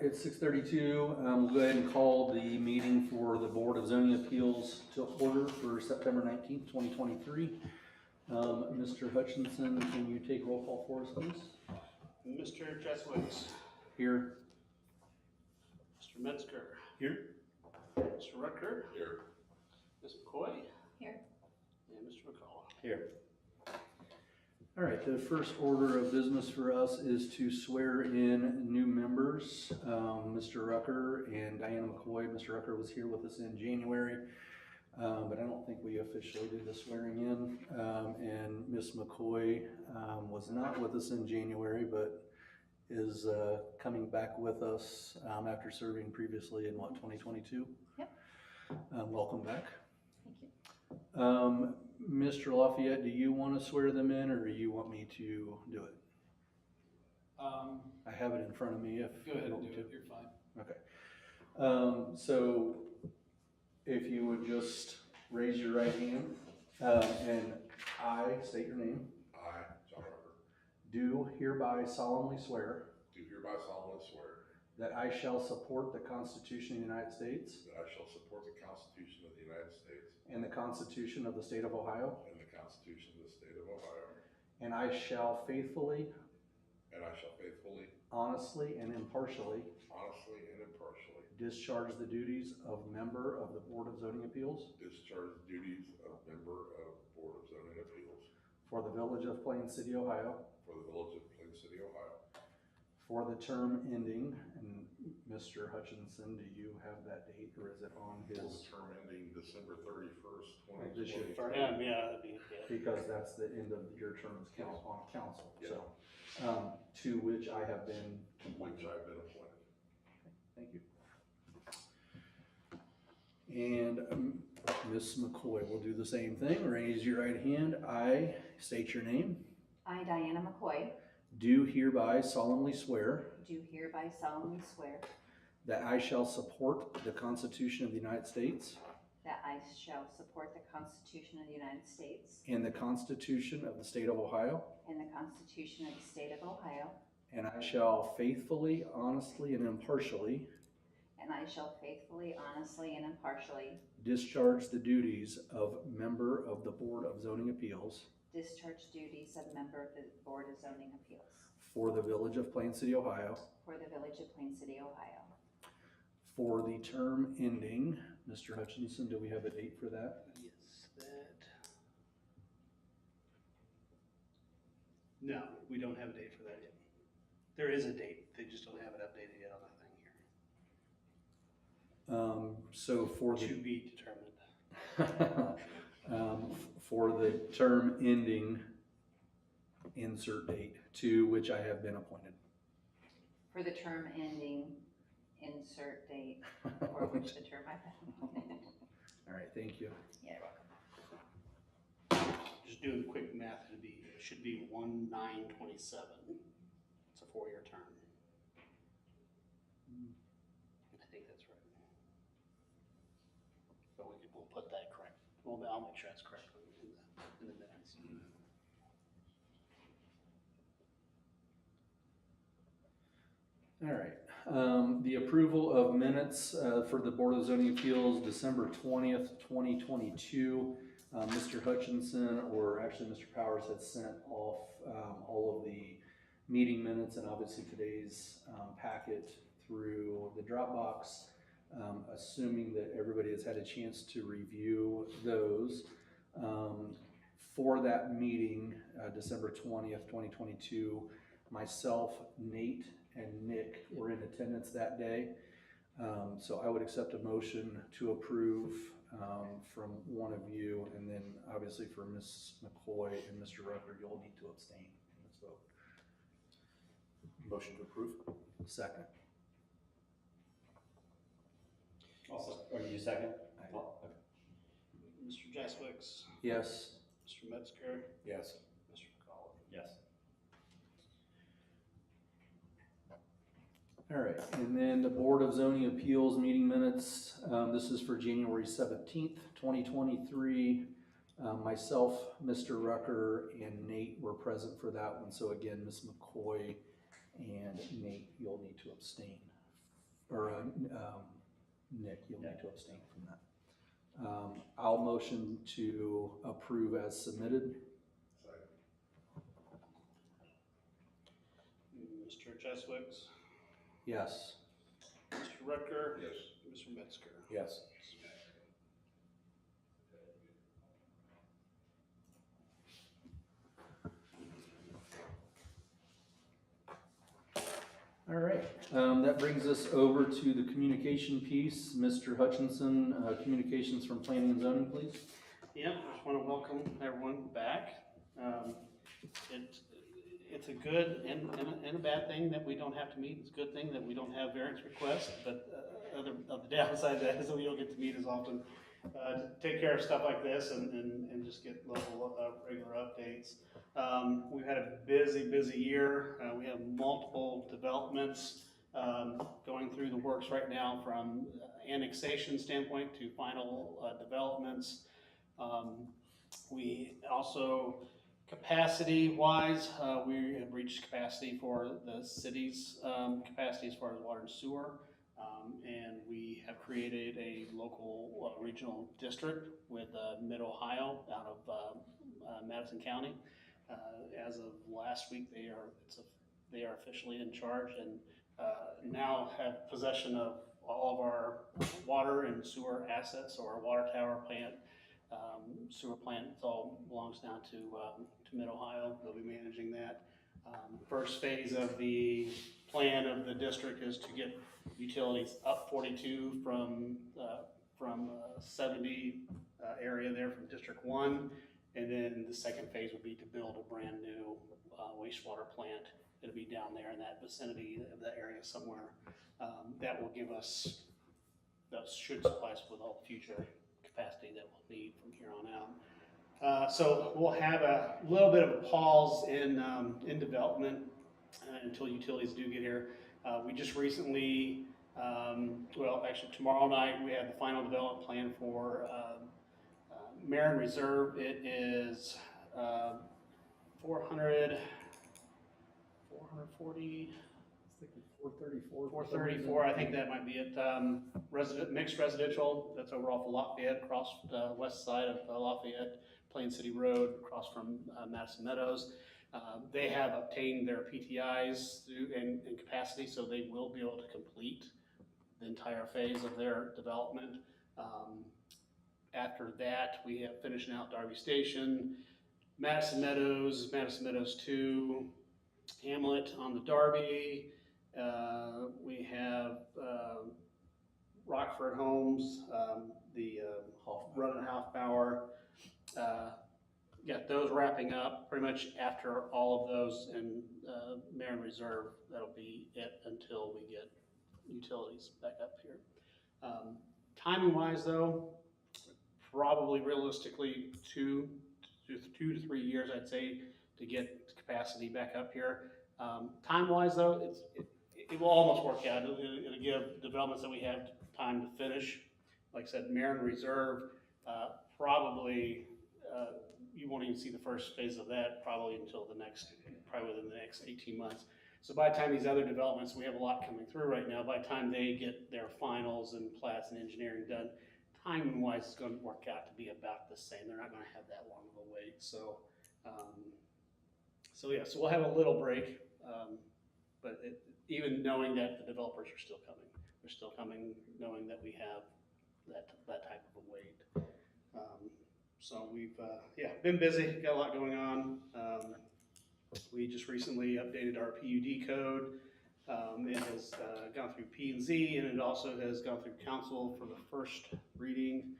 it's 6:32. We'll go ahead and call the meeting for the Board of Zoning Appeals to order for September 19th, 2023. Mr. Hutchinson, can you take roll call for us, please? Mr. Jeswicks. Here. Mr. Metzger. Here. Mr. Rucker. Here. Ms. McCoy. Here. And Mr. McCall. Here. All right, the first order of business for us is to swear in new members, Mr. Rucker and Diana McCoy. Mr. Rucker was here with us in January, but I don't think we officially did the swearing in. And Ms. McCoy was not with us in January, but is coming back with us after serving previously in 2022? Yep. Welcome back. Thank you. Mr. Lafayette, do you want to swear them in, or do you want me to do it? I have it in front of me if Go ahead you and want do me to. it, you're fine. Okay. So if you would just raise your right hand, and I state your name, I, John Rucker, do hereby solemnly swear do hereby solemnly swear that I shall support the Constitution of the United States that I shall support the Constitution of the United States and the Constitution of the State of Ohio, and the Constitution of the State of Ohio, and I shall faithfully, honestly, and impartially honestly and impartially discharge the duties of member of the Board of Zoning Appeals discharge the duties of member of Board of Zoning Appeals for the Village of Plain City, Ohio, for the Village of Plain City, Ohio, for the term ending, and Mr. Hutchinson, do you have that date, or is it on for the his? term ending December 31st, This should- 2020. For him, yeah, that'd be, yeah. Because that's the end of your term as on council, Yeah. so, to which I have been To which I have been appointed. Thank you. And Ms. McCoy will do the same thing. Raise your right hand. I state your name. I, Diana McCoy, Do hereby solemnly swear do hereby solemnly swear that I shall support the Constitution of the United States that I shall support the Constitution of the United States and the Constitution of the State of Ohio, and the Constitution of the State of Ohio, and I shall faithfully, honestly, and impartially and I shall faithfully, honestly, and impartially discharge the duties of member of the Board of Zoning Appeals discharge duties of member of the Board of Zoning Appeals for the Village of Plain City, Ohio, for the Village of Plain City, Ohio, for the term ending. Mr. Hutchinson, do we have a date for that? Yes, that. No, we don't have a date for that yet. There is a date, they just don't have it updated yet on that thing here. So for To the, be determined. for the term ending, insert date, to which I have been appointed. for the term ending, insert date, or which the term I've been. All right, thank you. Yeah, you're welcome. Just doing quick math, it should be 1/9/27. It's a 4-year term. I think that's right. But we'll put that correct. Well, I'll make sure that's correct in the minutes. All right, the approval of minutes for the Board of Zoning Appeals, December 20th, 2022. Mr. Hutchinson, or actually Mr. Powers, had sent off all of the meeting minutes and obviously today's packet through the Dropbox. Assuming that everybody has had a chance to review those. For that meeting, December 20th, 2022, myself, Nate, and Nick were in attendance that day. So I would accept a motion to approve from one of you, and then obviously for Ms. McCoy and Mr. Rucker, you'll need to abstain in this vote. Motion to approve. Second. Also, or you second? I- Oh, okay. Mr. Jeswicks, Yes. Mr. Metzger, Yes. Mr. McCall. Yes. All right, and then the Board of Zoning Appeals meeting minutes, this is for January 17th, 2023. Myself, Mr. Rucker, and Nate were present for that one, so again, Ms. McCoy and Nate, you'll need to abstain or, Nick, you'll need to abstain from that. I'll motion to approve as submitted. Mr. Jeswicks, Yes. Mr. Rutger, Yes. Mr. Metzger. Yes. All right, that brings us over to the communication piece. Mr. Hutchinson, communications from planning and zoning, please. Yep, I just want to welcome everyone back. It's a good and a bad thing that we don't have to meet. It's a good thing that we don't have variance requests, but the downside of that is that we don't get to meet as often. To take care of stuff like this and just get local, regular updates. We've had a busy year. We have multiple developments going through the works right now, from annexation standpoint to final developments. We also, capacity-wise, we have reached capacity for the city's capacity as far as water and sewer. And we have created a local regional district with Mid-Ohio out of Madison County. As of last week, they are officially in charge and now have possession of all of our water and sewer assets. So our water tower plant, sewer plant, it all belongs down to Mid-Ohio. They'll be managing that. First phase of the plan of the district is to get utilities up 42 from 70 area there from District 1. And then the second phase would be to build a brand new wastewater plant. It'll be down there in that vicinity of that area somewhere. That will give us, that should supply us with all the future capacity that we'll need from here on out. So we'll have a little bit of a pause in development until utilities do get here. We just recently, well, actually tomorrow night, we have the final development plan for Marin Reserve. It is 440, 434, I think that might be it. Mixed residential, that's over off of Lafayette, across the west side of Lafayette, Plain City Road, across from Madison Meadows. They have obtained their PTIs and capacity, so they will be able to complete the entire phase of their development. After that, we have finishing out Darby Station, Madison Meadows 2, Hamlet on the Darby. We have Rockford Homes, the Run and Hofbauer. Got those wrapping up pretty much. After all of those in Marin Reserve, that'll be it until we get utilities back up here. Timing wise though, probably realistically 2 to 3 years, I'd say, to get capacity back up here. Time wise though, it will almost work out. It'll give developments that we have time to finish. Like I said, Marin Reserve, probably, you won't even see the first phase of that probably until probably within the next 18 months. So by the time these other developments, we have a lot coming through right now, by the time they get their finals and plats and engineering done, timing wise, it's going to work out to be about the same. They're not going to have that long of a wait. So, yeah, so we'll have a little break, but even knowing that the developers are still coming, they're still coming, knowing that we have that type of a wait. So we've, been busy, got a lot going on. We just recently updated our PUD code. It has gone through P&Z, and it also has gone through council for the first reading.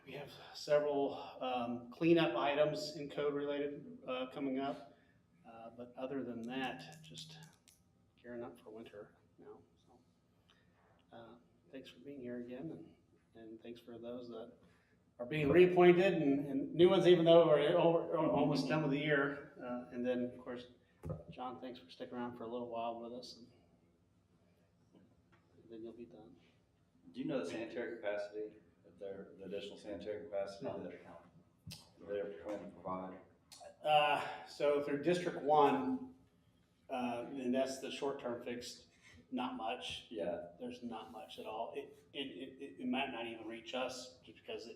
We have several cleanup items in code related coming up, but other than that, just gearing up for winter now. So, thanks for being here again, and thanks for those that are being reappointed and new ones, even though we're almost done with the year. And then, of course, John, thanks for sticking around for a little while with us, and then you'll be done. Do you know the sanitary capacity, the additional sanitary capacity that they're going to provide? So through District 1, and that's the short-term fix, not much. Yeah, There's not much at all. It might not even reach us just because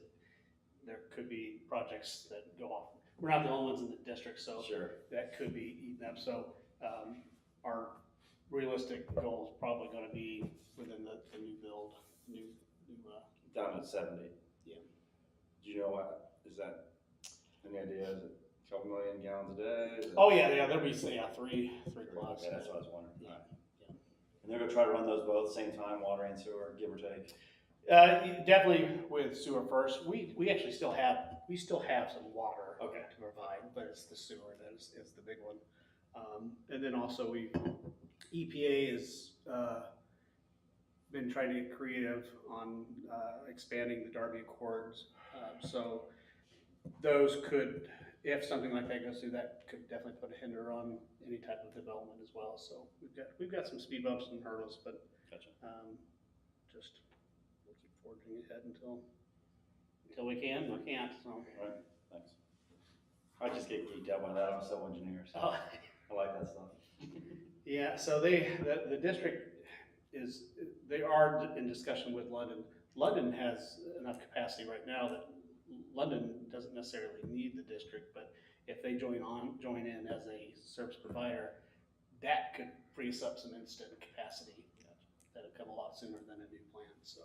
there could be projects that go off. We're not the only ones in the district, so sure. that could be eaten up. So, our realistic goal is probably gonna be within the new build, Down at 70. Yeah. Do you know what, is that, any idea, is it a couple million gallons a day? Is it- oh, yeah, there'll be, three plugs. Okay, that's what I was wondering. Yeah, Alright. yeah. And they're gonna try to run those both same time, water and sewer, give or take? Definitely with sewer first. We actually still have some water Okay. to provide, but it's the sewer that is the big one. And then also EPA has, been trying to get creative on, expanding the Darby Accords. So those could, if something like that goes through, that could definitely put a hinder on any type of development as well. So we've got some speed bumps and hurdles, but, Gotcha. just we'll keep forging ahead until we can or can't, so. Right, thanks. I just get geeked out by that, I'm a civil engineer, so Oh, I like that stuff. yeah, so the district they are in discussion with London. London has enough capacity right now that London doesn't necessarily need the district, but if they join in as a service provider, that could free us up some instant capacity that'll come a lot sooner than a new plant, so.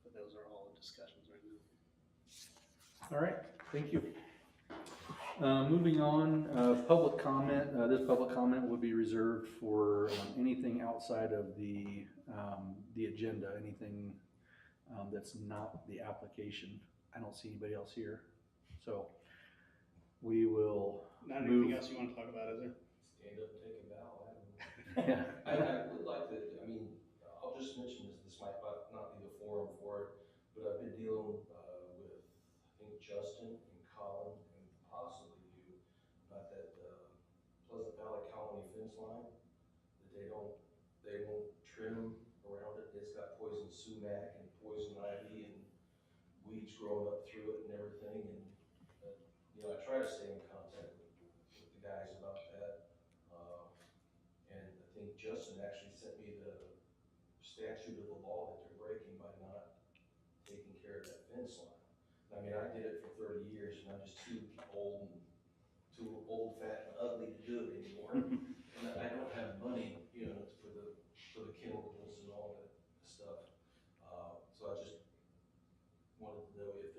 But those are all in discussions right now. All right, thank you. Moving on, public comment. This public comment would be reserved for anything outside of the agenda, anything that's not the application. I don't see anybody else here, so we will Not move. anything else you wanna talk about, is there? Stand up and take a bow. Yeah. I would like to, I'll just mention this might not be the forum for it, but I've been dealing with, I think, Justin and Colin and possibly you about that Pleasant Valley Colony fence line that they won't trim around it. It's got poison sumac and poison ivy and weeds growing up through it and everything. And, I try to stay in contact with the guys about that. And I think Justin actually sent me the statute of the law that they're breaking by not taking care of that fence line. I did it for 30 years and I'm just too old, fat, and ugly to do it anymore. And I don't have money, for the chemicals and all that stuff. So I just wanted to know if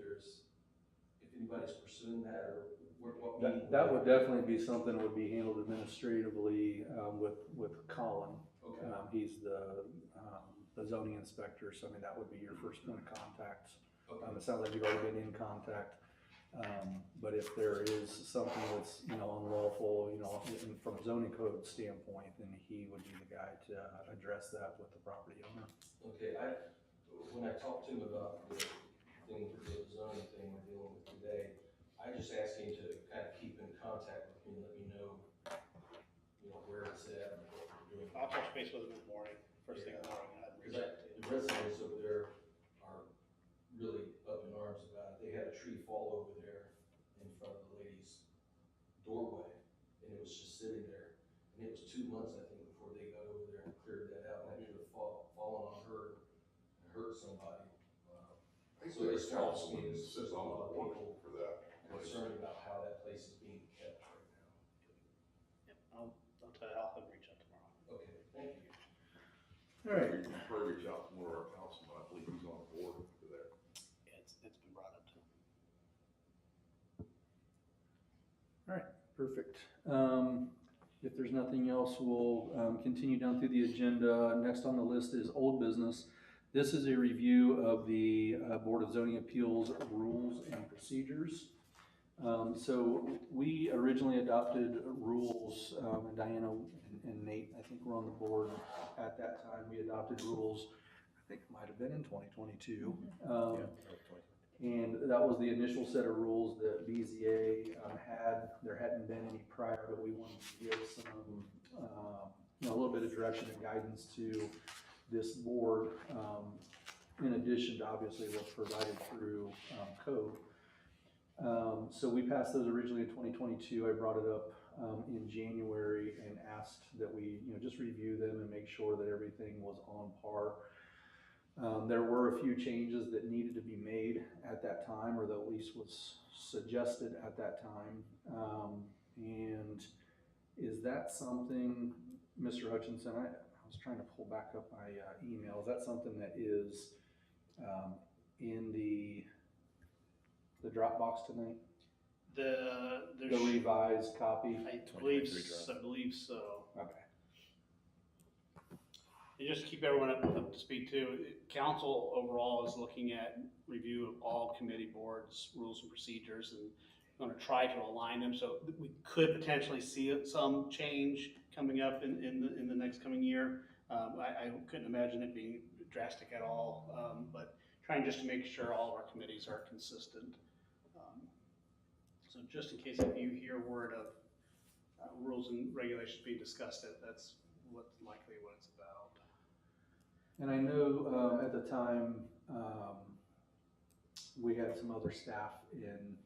anybody's pursuing that or what meeting. That would definitely be something that would be handled administratively with Colin. Okay. He's the zoning inspector, so that would be your first point of contact. Okay. It sounds like you've already been in contact, but if there is something that's, unlawful, from a zoning code standpoint, then he would be the guy to address that with the property owner. Okay, when I talked to him about the zoning thing we're dealing with today, I just asked him to kind of keep in contact with me and let me know, where it's at and what we're doing. I'll touch base with them in the morning, first thing in the morning. I'd reach out to The residents over there are really up in arms about it. They had a tree fall over there in front of the lady's doorway, and it was just sitting there. And it was 2 months, I think, before they got over there and cleared that out, and that could have fallen on her and hurt somebody. I think So the it's false councilman news. sits on the board for that. Concerned about how that place is being kept right now. Yep, I'll tell you, I'll have them reach out tomorrow. Okay, thank you. All right. We can probably reach out to one of our councilmen, I believe he's on the board for that. Yeah, it's been brought up to. All right, perfect. If there's nothing else, we'll continue down through the agenda. Next on the list is old business. This is a review of the Board of Zoning Appeals rules and procedures. So we originally adopted rules, and Diana and Nate, I think, were on the board at that time. We adopted rules, I think it might have been in 2022. And that was the initial set of rules that BZA had. There hadn't been any prior, but we wanted to give some, a little bit of direction and guidance to this board, in addition to obviously what's provided through code. So we passed those originally in 2022. I brought it up in January Nate and asked that we, just review them and make sure that everything was on par. There were a few changes that needed to be made at that time, or that at least was suggested at that time. And is that something, Mr. Hutchinson, I was trying to pull back up my email, is that something that is in the Dropbox tonight? The There's, revised copy? I believe, 2023 draft. I believe so. Okay. And just to keep everyone up to speed too, council overall is looking at review of all committee boards, rules and procedures, and gonna try to align them, so we could potentially see some change coming up in the next coming year. I couldn't imagine it being drastic at all, but trying just to make sure all of our committees are consistent. So just in case if you hear word of rules and regulations being discussed, that's likely what it's about. And I know at the time, we had some other staff in,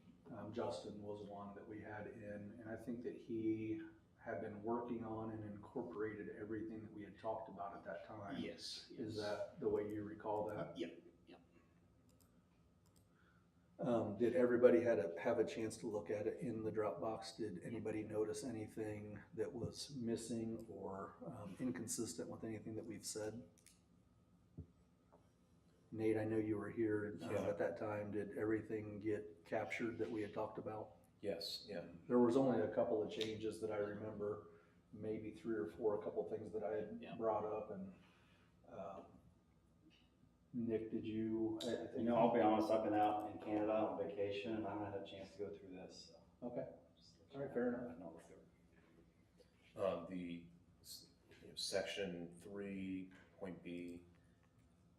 Justin was one that we had in, and I think that he had been working on and incorporated everything that we had talked about at that time. Yes. Is that the way you recall that? Yep. Did everybody have a chance to look at it in the Dropbox? Did anybody notice anything that was missing or inconsistent with anything that we've said? Nate, I know you were here Yeah. at that time. Did everything get captured that we had talked about? Yes, yeah. There was only a couple of changes that I remember, maybe 3 or 4, a couple of things that I had Yeah. brought up, and Nick, did you? I think I'll be honest, I've been out in Canada on vacation and I haven't had a chance to go through this, so. Okay, all right, fair enough. I've not looked through it. Section 3.B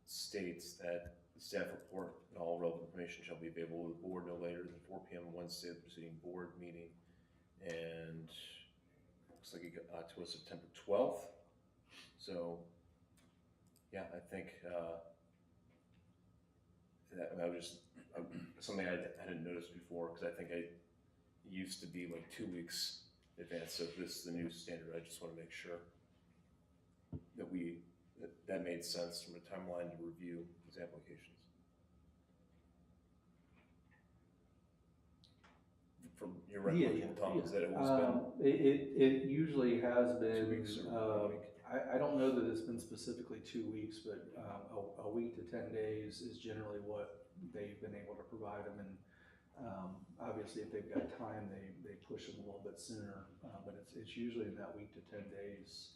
states that the staff report and all relevant information shall be available to the board no later than 4 p.m. Wednesday of the preceding board meeting. And looks like it got to us September 12th. So, yeah, I think that was just something I hadn't noticed before, because I think it used to be like 2 weeks in advance. So if this is the new standard, I just want to make sure that that made sense from a timeline to review these applications. From your recollection, Tom, is that it was been It usually has 2 been, weeks or 1 week? I don't know that it's been specifically 2 weeks, but a week to 10 days is generally what they've been able to provide them. And obviously, if they've got time, they push them a little bit sooner, but it's usually in that week to 10 days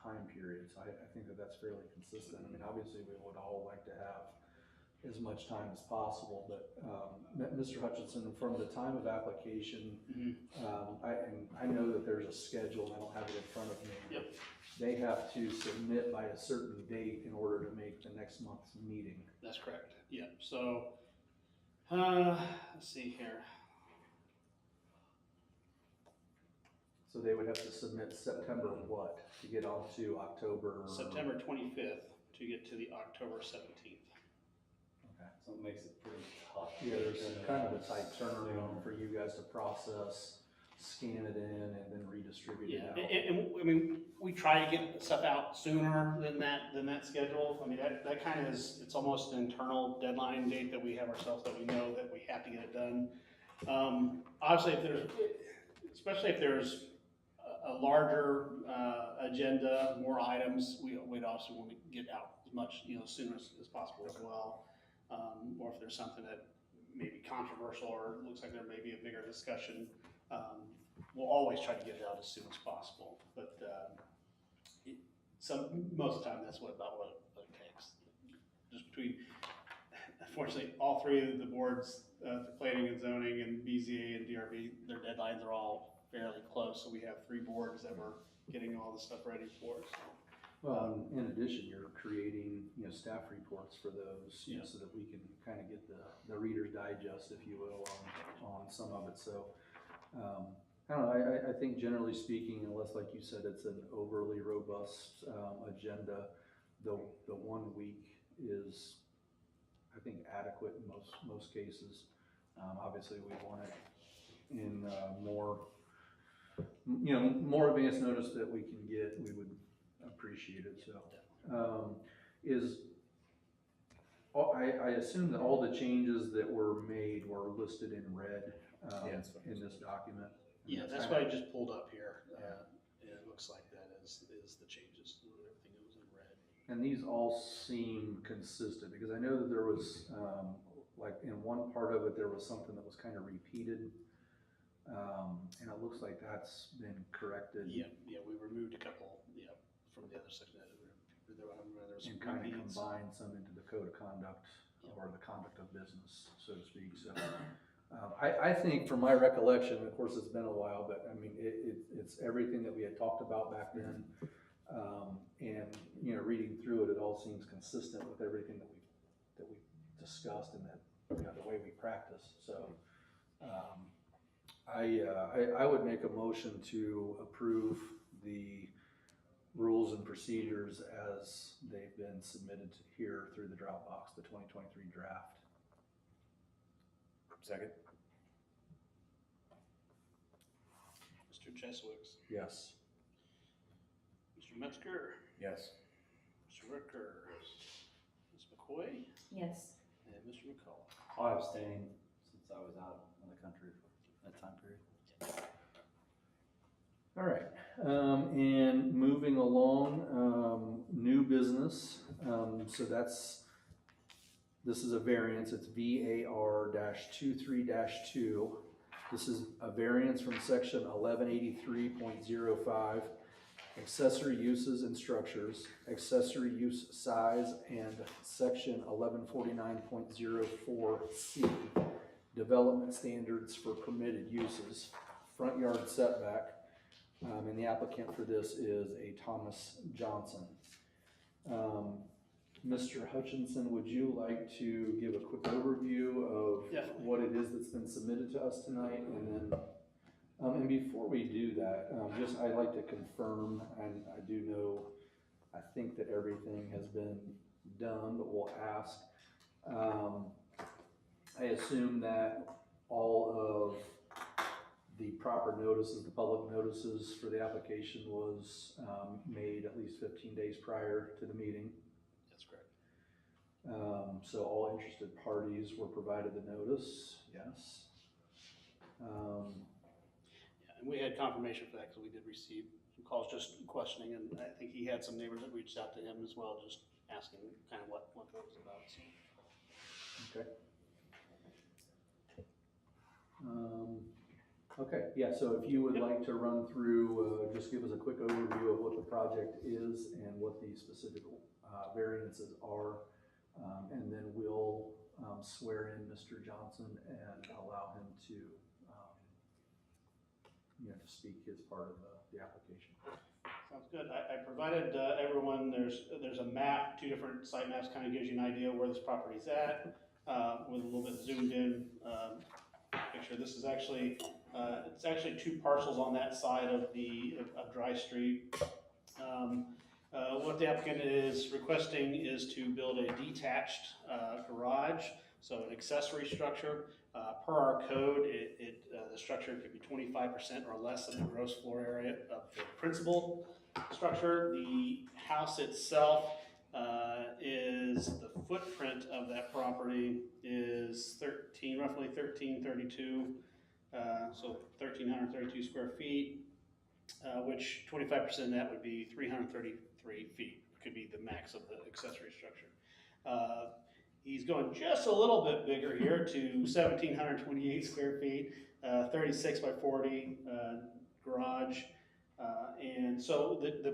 time period. So I think that that's fairly consistent. I mean, obviously, we would all like to have as much time as possible, but Mr. Hutchinson, from the time of application, I know that there's a schedule, and I don't have it in front of me. Yep. They have to submit by a certain date in order to make the next month's meeting. That's correct, yeah, so, let's see here. So they would have to submit September what, to get on to October? September 25th to get to the October 17th. Okay. So it makes it pretty tough. Yeah, there's kind of a tight turnaround for you guys to process, scan it in, and then redistribute it Yeah, out. and I mean, we try to get stuff out sooner than that schedule. I mean, that kind of is, it's almost an internal deadline date that we have ourselves, that we know that we have to get it done. Obviously, especially if there's a larger agenda, more items, we'd also want to get out as much, as soon as possible as well. Or if there's something that may be controversial or looks like there may be a bigger discussion, we'll always try to get it out as soon as possible. But most of the time, that's about what it takes. Just between, unfortunately, all 3 of the boards, planning and zoning and BZA and DRB, their deadlines are all fairly close. So we have 3 boards that we're getting all the stuff ready for. So. Well, in addition, you're creating, staff reports for those, Yeah. so that we can kind of get the Reader's Digest, if you will, on some of it. So, I don't know, I think generally speaking, unless, like you said, it's an overly robust agenda, the 1 week is, I think, adequate in most cases. Obviously, we want it in more you know, more advanced notice that we can get, we would appreciate it, so. I assume that all the changes that were made were listed in red, Yeah, that's what I in this document? Yeah, that's kinda- what I just pulled up here. It looks like that is the changes, everything that was in red. And these all seem consistent, because I know that there was, like, in one part of it, there was something that was kind of repeated. And it looks like that's been corrected. Yeah, we removed a couple, from the other section. There was some And kind of repeats. combined some into the code of conduct, or the conduct of business, so to speak, so. I think from my recollection, of course, it's been a while, but I mean, it's everything that we had talked about back then. And, you know, reading through it, it all seems consistent with everything that we discussed and that, you know, the way we practice, so. I would make a motion to approve the rules and procedures as they've been submitted here through the Dropbox, the 2023 draft. Second? Mr. Cheswick, Yes. Mr. Metzger, Yes. Mr. Ricker, Ms. McCoy, Yes. and Mr. McCall. I'll abstain since I was out of the country for that time period. All right, and moving along, new business, so this is a variance, it's VAR-23-2. This is a variance from section 1183.05, accessory uses and structures, accessory use size, and section 1149.04C, development standards for permitted uses, front yard setback. And the applicant for this is a Thomas Johnson. Mr. Hutchinson, would you like to give a quick overview of Definitely. what it is that's been submitted to us tonight? And then, and before we do that, I'd like to confirm, and I do know, I think that everything has been done, but we'll ask. I assume that all of the proper notices, the public notices for the application was made at least 15 days prior to the meeting. That's correct. So all interested parties were provided the notice, yes. And we had confirmation for that because we did receive some calls just questioning, and I think he had some neighbors that reached out to him as well, just asking kind of what that was about, so. Okay. Okay, yeah, so if you would like to run through, just give us a quick overview of what the project is and what the specific variances are. And then we'll swear in Mr. Johnson and allow him to, to speak his part of the application. Sounds good. I provided everyone, there's a map, 2 different site maps, kind of gives you an idea where this property's at, with a little bit zoomed in picture. This is actually, it's actually 2 parcels on that side of Dry Street. What the applicant is requesting is to build a detached garage, so an accessory structure. Per our code, the structure could be 25% or less of the gross floor area of the principal structure. The house itself is, the footprint of that property is roughly 1332, so 1,332 square feet, which 25% of that would be 333 feet, could be the max of the accessory structure. He's going just a little bit bigger here to 1,728 square feet, 36 by 40 garage. And so the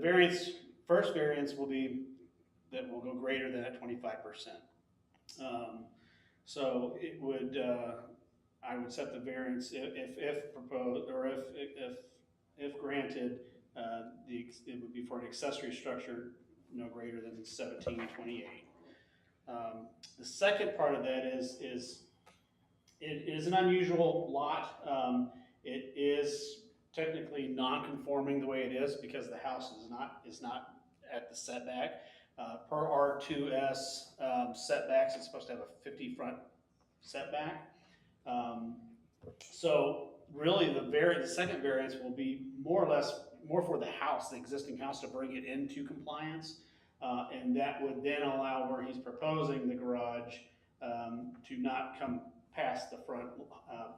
first variance will be that will go greater than that 25%. So it would, I would set the variance if proposed, or if granted, it would be for an accessory structure no greater than 1728. The second part of that is it is an unusual lot. It is technically non-conforming the way it is because the house is not at the setback. Per R2S setbacks, it's supposed to have a 50 front setback. So really, the second variance will be more or less, more for the house, the existing house, to bring it into compliance. And that would then allow where he's proposing the garage, to not come past the front,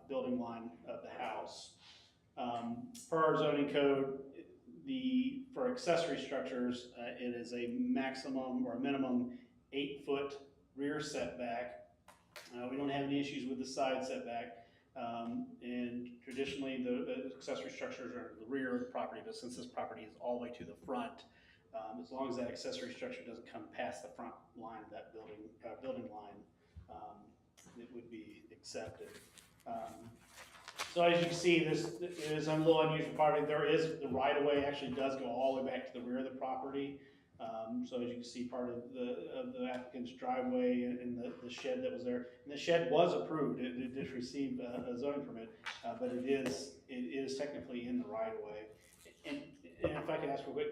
building line of the house. Per our zoning code, for accessory structures, it is a maximum or a minimum 8-foot rear setback. We don't have any issues with the side setback. And traditionally, the accessory structures are the rear of the property, but since this property is all the way to the front, as long as that accessory structure doesn't come past the front line of that building line, it would be accepted. So as you can see, this is a little unusual property. The right-of-way actually does go all the way back to the rear of the property. So as you can see, part of the applicant's driveway and the shed that was there. And the shed was approved. It did receive a zoning permit, but it is technically in the right-of-way. And if I could ask real quick,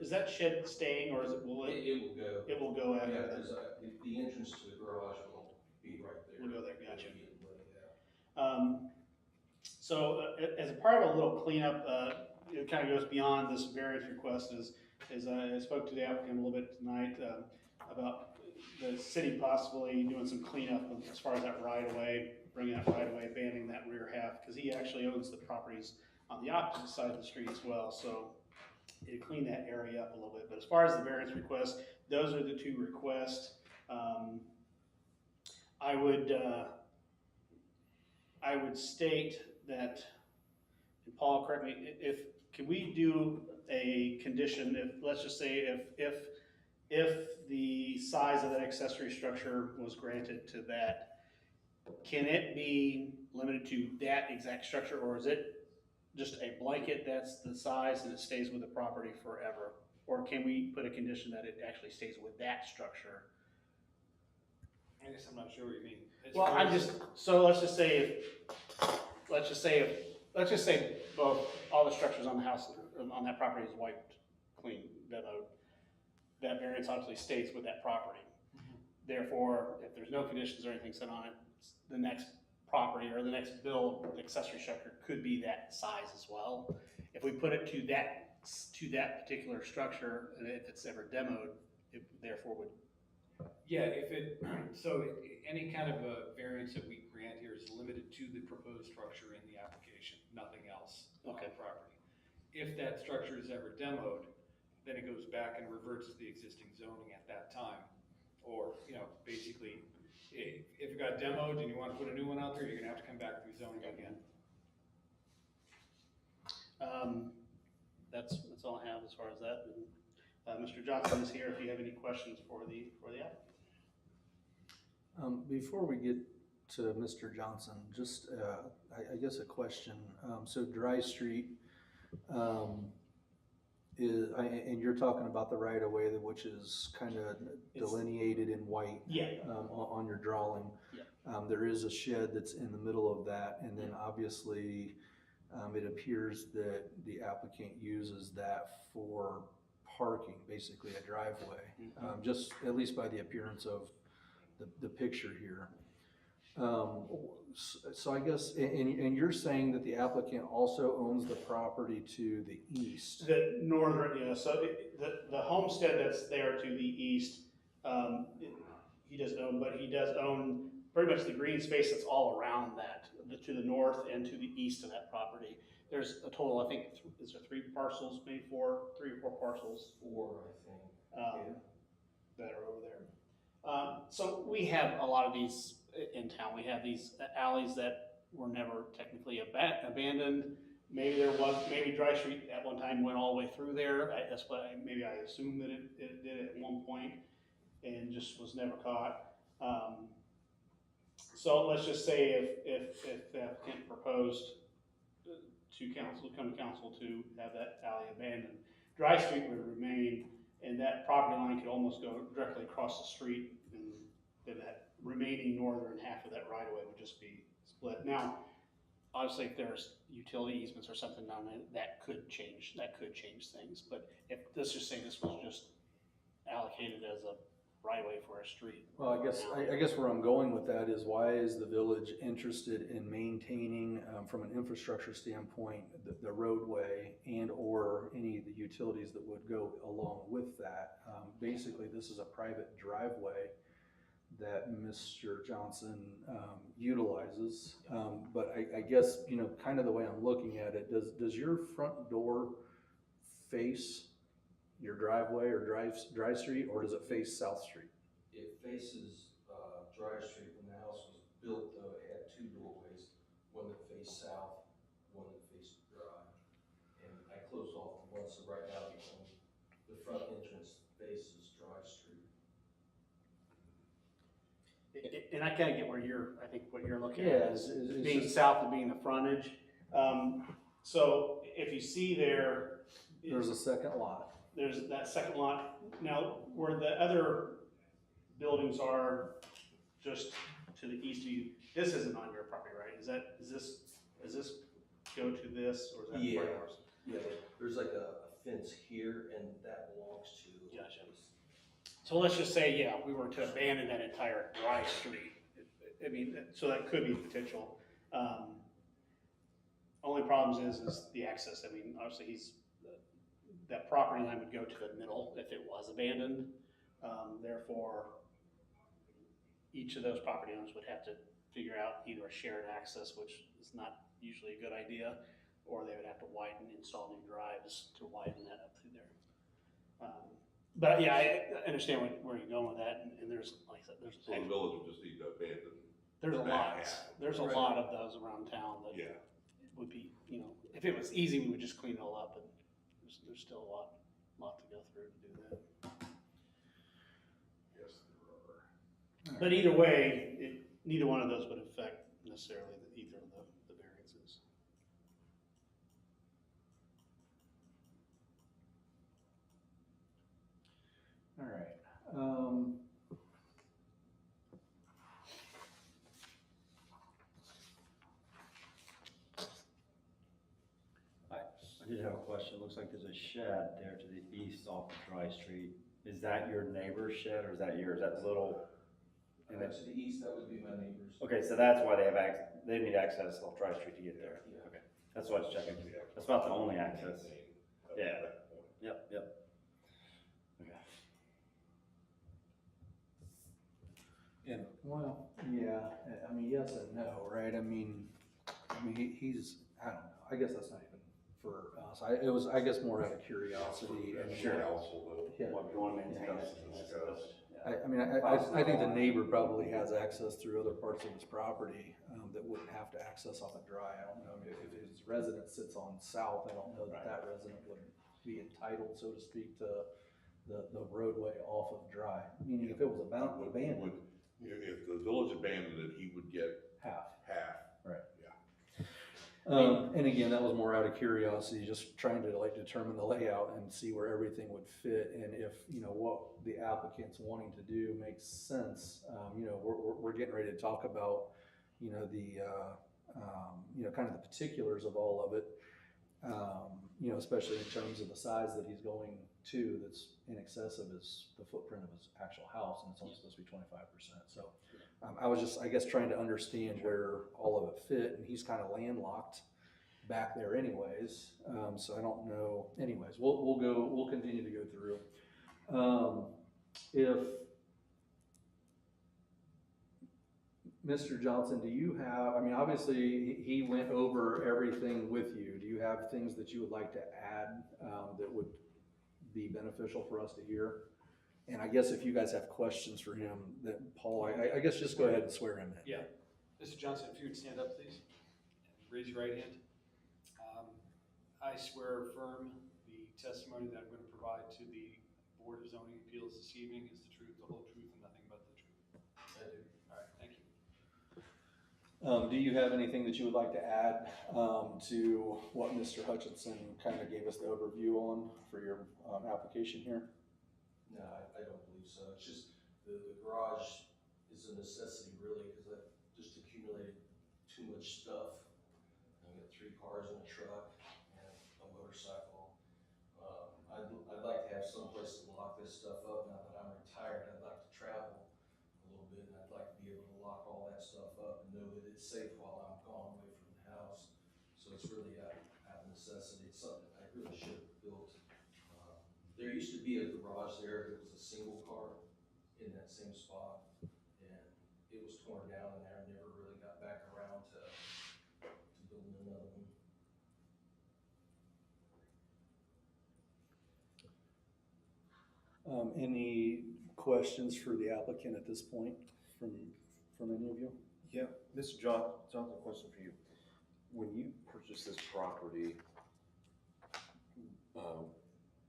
is that shed staying, or It will go. it will go after Yeah, that? because the entrance to the garage will be right there. We'll go there, gotcha. Yeah. So as a part of a little cleanup, it kind of goes beyond this variance request, is I spoke to the applicant a little bit tonight about the city possibly doing some cleanup as far as that right-of-way, bringing that right-of-way, abandoning that rear half, because he actually owns the properties on the opposite side of the street as well, so it clean that area up a little bit. But as far as the variance request, those are the two requests. I would state that, and Paul, correct me, can we do a condition, let's just say if the size of that accessory structure was granted to that, can it be limited to that exact structure, or is it just a blanket that's the size and it stays with the property forever? Or can we put a condition that it actually stays with that structure? I guess I'm not sure what you mean. As Well, far I'm as- just, so let's just say both, all the structures on the house, on that property is wiped clean, demoed. That variance obviously stays with that property. Therefore, if there's no conditions or anything set on it, the next property or the next build accessory structure could be that size as well. If we put it to that particular structure, and if it's ever demoed, it therefore would. Yeah, so any kind of a variance that we grant here is limited to the proposed structure in the application, nothing else on the property. If that structure is ever demoed, then it goes back and reverts to the existing zoning at that time. Or, basically, if it got demoed and you want to put a new one out there, you're gonna have to come back through zoning again. That's all I have as far as that. And, Mr. Johnson is here if you have any questions for the applicant. Before we get to Mr. Johnson, just, I guess a question. So Dry Street, and you're talking about the right of way, which is kind of delineated in white, Yeah. on your drawing. Yeah. There is a shed that's in the middle of that, and then obviously, it appears that the applicant uses that for parking, basically a driveway, just at least by the appearance of the picture here. So I guess, and you're saying that the applicant also owns the property to the east? The northern, yeah, so the homestead that's there to the east, he doesn't own, but he does own pretty much the green space that's all around that, to the north and to the east of that property. There's a total, I think, is there 3 parcels, maybe 3 or 4 parcels? 4, I think. That are over there. So we have a lot of these in town. We have these alleys that were never technically abandoned. Maybe Dry Street at one time went all the way through there. That's what maybe I assumed that it did at one point and just was never caught. So let's just say if the applicant proposed come to council to have that alley abandoned, Dry Street would remain, and that property line could almost go directly across the street, and then that remaining northern half of that right of way would just be split. Now, obviously, if there's utility easements or something down there, that could change things. But let's just say this was just allocated as right away for a street. Well, I guess where I'm going with that is why is the village interested in maintaining, from an infrastructure standpoint, the roadway and or any of the utilities that would go along with that? Basically, this is a private driveway that Mr. Johnson, utilizes. But I guess, you know, kind of the way I'm looking at it, does your front door face your driveway or drive street, or does it face South Street? It faces, Drive Street. When the house was built, though, it had two doorways, one that faced south, one that faced Drive. And I closed off the one, so right now the front entrance faces Drive Street. And I kinda get where I think what you're looking Yeah, at is it's being just- south of being the frontage. So if you see There's a second lot. there's that second lot. Now, where the other buildings are just to the east of you, this isn't on your property, right? Does this go to this, or is that part of Yeah. yours? Yeah, there's like a fence here, and that belongs to. Gotcha. So let's just say, yeah, we were to abandon that entire Drive Street. I mean, so that could be potential. Only problems is the access. I mean, obviously that property line would go to the middle if it was abandoned. Therefore, each of those property owners would have to figure out either a shared access, which is not usually a good idea, or they would have to install new drives to widen that up through there. But yeah, I understand where you're going with that, and there's, like I said, So the village would just need to abandon. there's a the lot, back half. there's a Right. lot of those around town that Yeah. would be, you know, if it was easy, we would just clean it all up, but there's still a lot to go through to do that. Yes, there are. But either way, neither one of those would affect necessarily either of the variances. All right. I did have a question. It looks like there's a shed there to the east off of Dry Street. Is that your neighbor's shed or is that yours? That little? And then to the east, that would be my neighbor's. Okay, so that's why they need access off Dry Street to get there. Yeah. Okay, that's what I was checking. Yeah. That's not the only access. Up to Yeah. that point. Yep. Okay. And, well, yeah, I mean, yes and no, right? I mean, he's, I don't know, I guess that's not even for us. It was, I guess, more out of curiosity and. Sure. Council will. Yeah. Well, if you want to maintain it. I mean, I think the neighbor probably has access through other parts of his property, that wouldn't have to access off a dry. I don't know, if his residence sits on south, I don't know that resident would be entitled, so to speak, to the roadway off of dry. Meaning if it was abandoned, If the village abandoned it, he would get half. half. And again, that was more out of curiosity, just trying to like determine the layout and see where everything would fit, and if, you know, what the applicant's wanting to do makes sense. You know, we're getting ready to talk about, you know, you know, kind of the particulars of all of it. You know, especially in terms of the size that he's going to, that's in excess of the footprint of his actual house, and it's only supposed to be 25%. So I was just, I guess, trying to understand where all of it fit, and he's kind of landlocked back there anyways. So I don't know. Anyways, we'll continue to go through. If Mr. Johnson, do you have, I mean, obviously he went over everything with you. Do you have things that you would like to add, that would be beneficial for us to hear? And I guess if you guys have questions for him, that Paul, I guess just go ahead and swear him in. Yeah. Mr. Johnson, if you would stand up, please. Raise your right hand. I swear or affirm the testimony that I'm going to provide to the Board of Zoning Appeals this evening is the truth, the whole truth, and nothing but the truth. I do. All right, thank you. Do you have anything that you would like to add, to what Mr. Hutchinson kind of gave us the overview on for your, application here? No, I don't believe so. It's just the garage is a necessity really, because I've just accumulated too much stuff. I've got 3 cars and a truck and a motorcycle. I'd like to have some place to lock this stuff up now that I'm retired. I'd like to it's safe while I'm gone away from the house. So it's really out of necessity. It's something I really should have built. There used to be a garage there that was a single car in that same spot, and it was torn down in there and never really got back around to building another one. Any questions for the applicant at this point from any of you? Yeah, Mr. Johnson, question for you. When you purchased this property,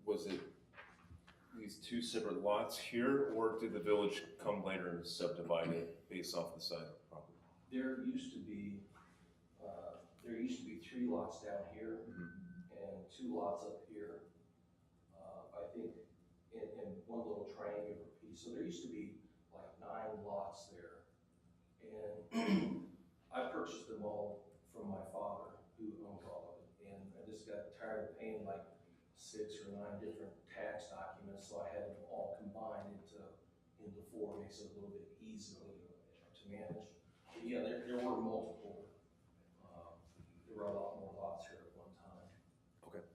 was it these two separate lots here, or did the village come later and subdivide it based off the side of the property? There used to be 3 lots down here and 2 lots up here. I think in one little triangular piece. So there used to be like 9 lots there. And I purchased them all from my father, who owned all of it. And I just got tired of paying like 6 or 9 different tax documents, so I had them all combined into 4, makes it a little bit easier to manage. But yeah, there were multiple, there were a lot more lots here at one time. Okay.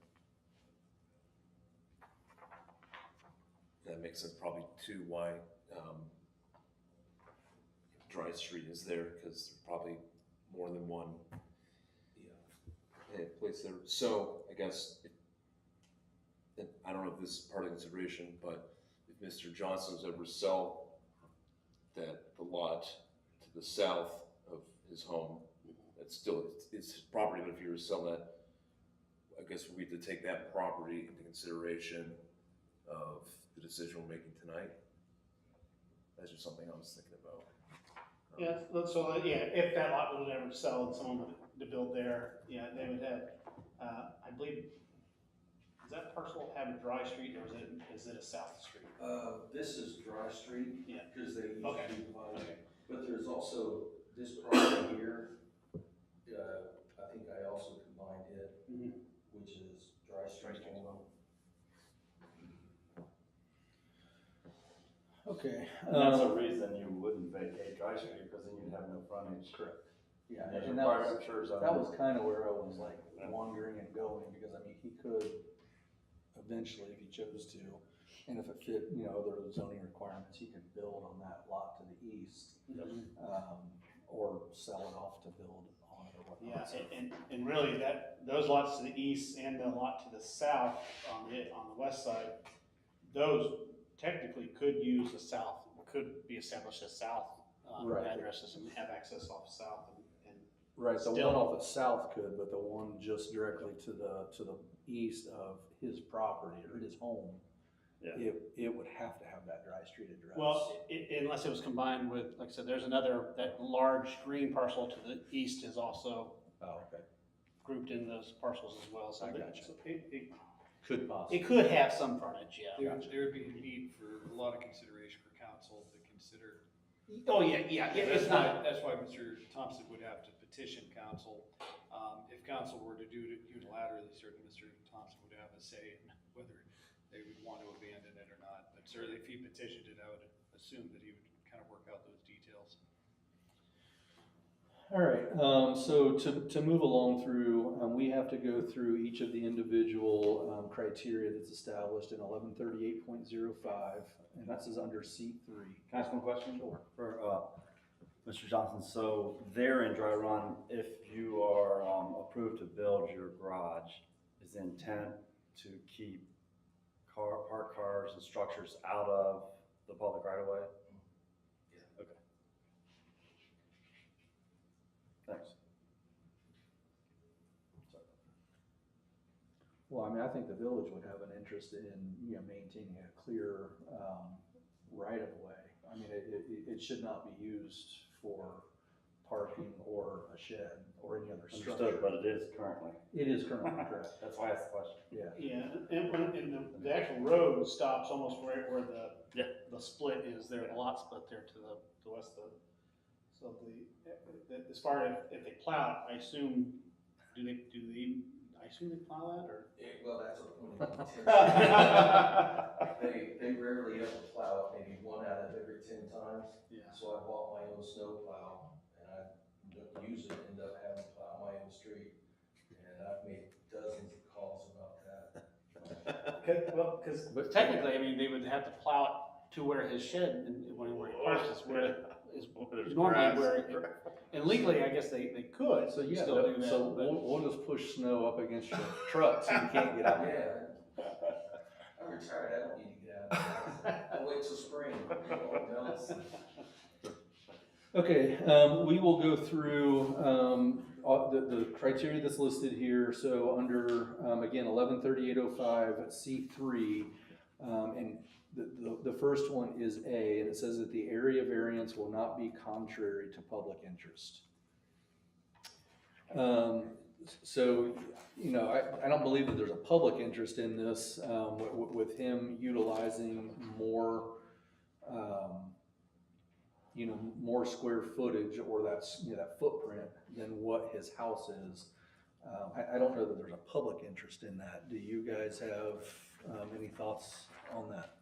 That makes sense probably too why Dry Street is there, because probably more than one place there. So I guess, and I don't know if this is part of consideration, but if Mr. Johnson was ever sell the lot to the south of his home, that's still, it's his property, but if you were to sell that, I guess we have to take that property into consideration of the decision we're making tonight. That's just something I was thinking about. Yeah, so, yeah, if that lot was ever sell and someone would to build there, yeah, they would have, I believe, does that parcel have a dry street, or is it a south street? This is Dry Street. Yeah. Because they used Okay. to be divided. Okay. But there's also this property here, I think I also combined it, which is Dry Street. Okay. And that's a reason you wouldn't vacate Dry Street, because then you'd have no frontage. Correct. Yeah, There's and that required was, church zone. that was kind of where I was like wandering and going, because I mean, he could eventually, if he chose to, and if it fit, you know, other zoning requirements, he could build on that lot to the east, or sell it off to build on it or Yeah, whatnot. So- and really those lots to the east and the lot to the south on the west side, those technically could use the south, could be established as south Right. addresses and have access off south and Right, the Still- one off the south could, but the one just directly to the east of his property or his home, Yeah. it would have to have that Dry Street address. well, unless it was combined with, like I said, there's another, that large green parcel to the east is also Oh, okay. grouped in those parcels as well, so I that- gotcha. so Could possibly. it could have some frontage, yeah. There would be a need for a lot of consideration for council to consider. Oh, yeah, it's not, That's why Mr. Thompson would have to petition council. If council were to do it unilaterally, certainly Mr. Thompson would have a say in whether they would want to abandon it or not. But certainly if he petitioned it, I would assume that he would kind of work out those details. All right, so to move along through, we have to go through each of the individual criteria that's established in 1138.05, and this is under C3. Can I ask one question? Sure. For, Mr. Johnson, so there in Dry Run, if you are, approved to build your garage, is the intent to keep parked cars and structures out of the public right of way? Yeah. Okay. Thanks. Well, I mean, I think the village would have an interest in, you know, maintaining a clear right of way. I mean, it should not be used for parking or a shed or any other structure. Understood, but it is currently. It is currently correct, That's why I asked the question. yeah. Yeah, and the actual road stops almost right where the split is there, the lot split there to the west of, so as far as if they plow it, I assume, I assume they plow that, or? Well, that's a point of contention. They rarely ever plow it, maybe 1 out of every 10 times. Yeah. So I bought my own snow plow, and I don't use it, end up having to plow my own street. And I've made dozens of calls about that. Well, because technically, I mean, they would have to plow it to where his shed, and where he parks is where is There's normally grass. where, and legally, I guess they could So yeah, still do that. so but- we'll just push snow up against your truck so you can't get out. Yeah. I'm retired, I don't need to get out of the house. I'll wait till spring. What else? Okay, we will go through, all the criteria that's listed here. So under, again, 113805 C3, and the first one is A, and it says that the area variance will not be contrary to public interest. So, you know, I don't believe that there's a public interest in this, with him utilizing more, you know, more square footage or that's, you know, that footprint than what his house is. I don't know that there's a public interest in that. Do you guys have, any thoughts on that?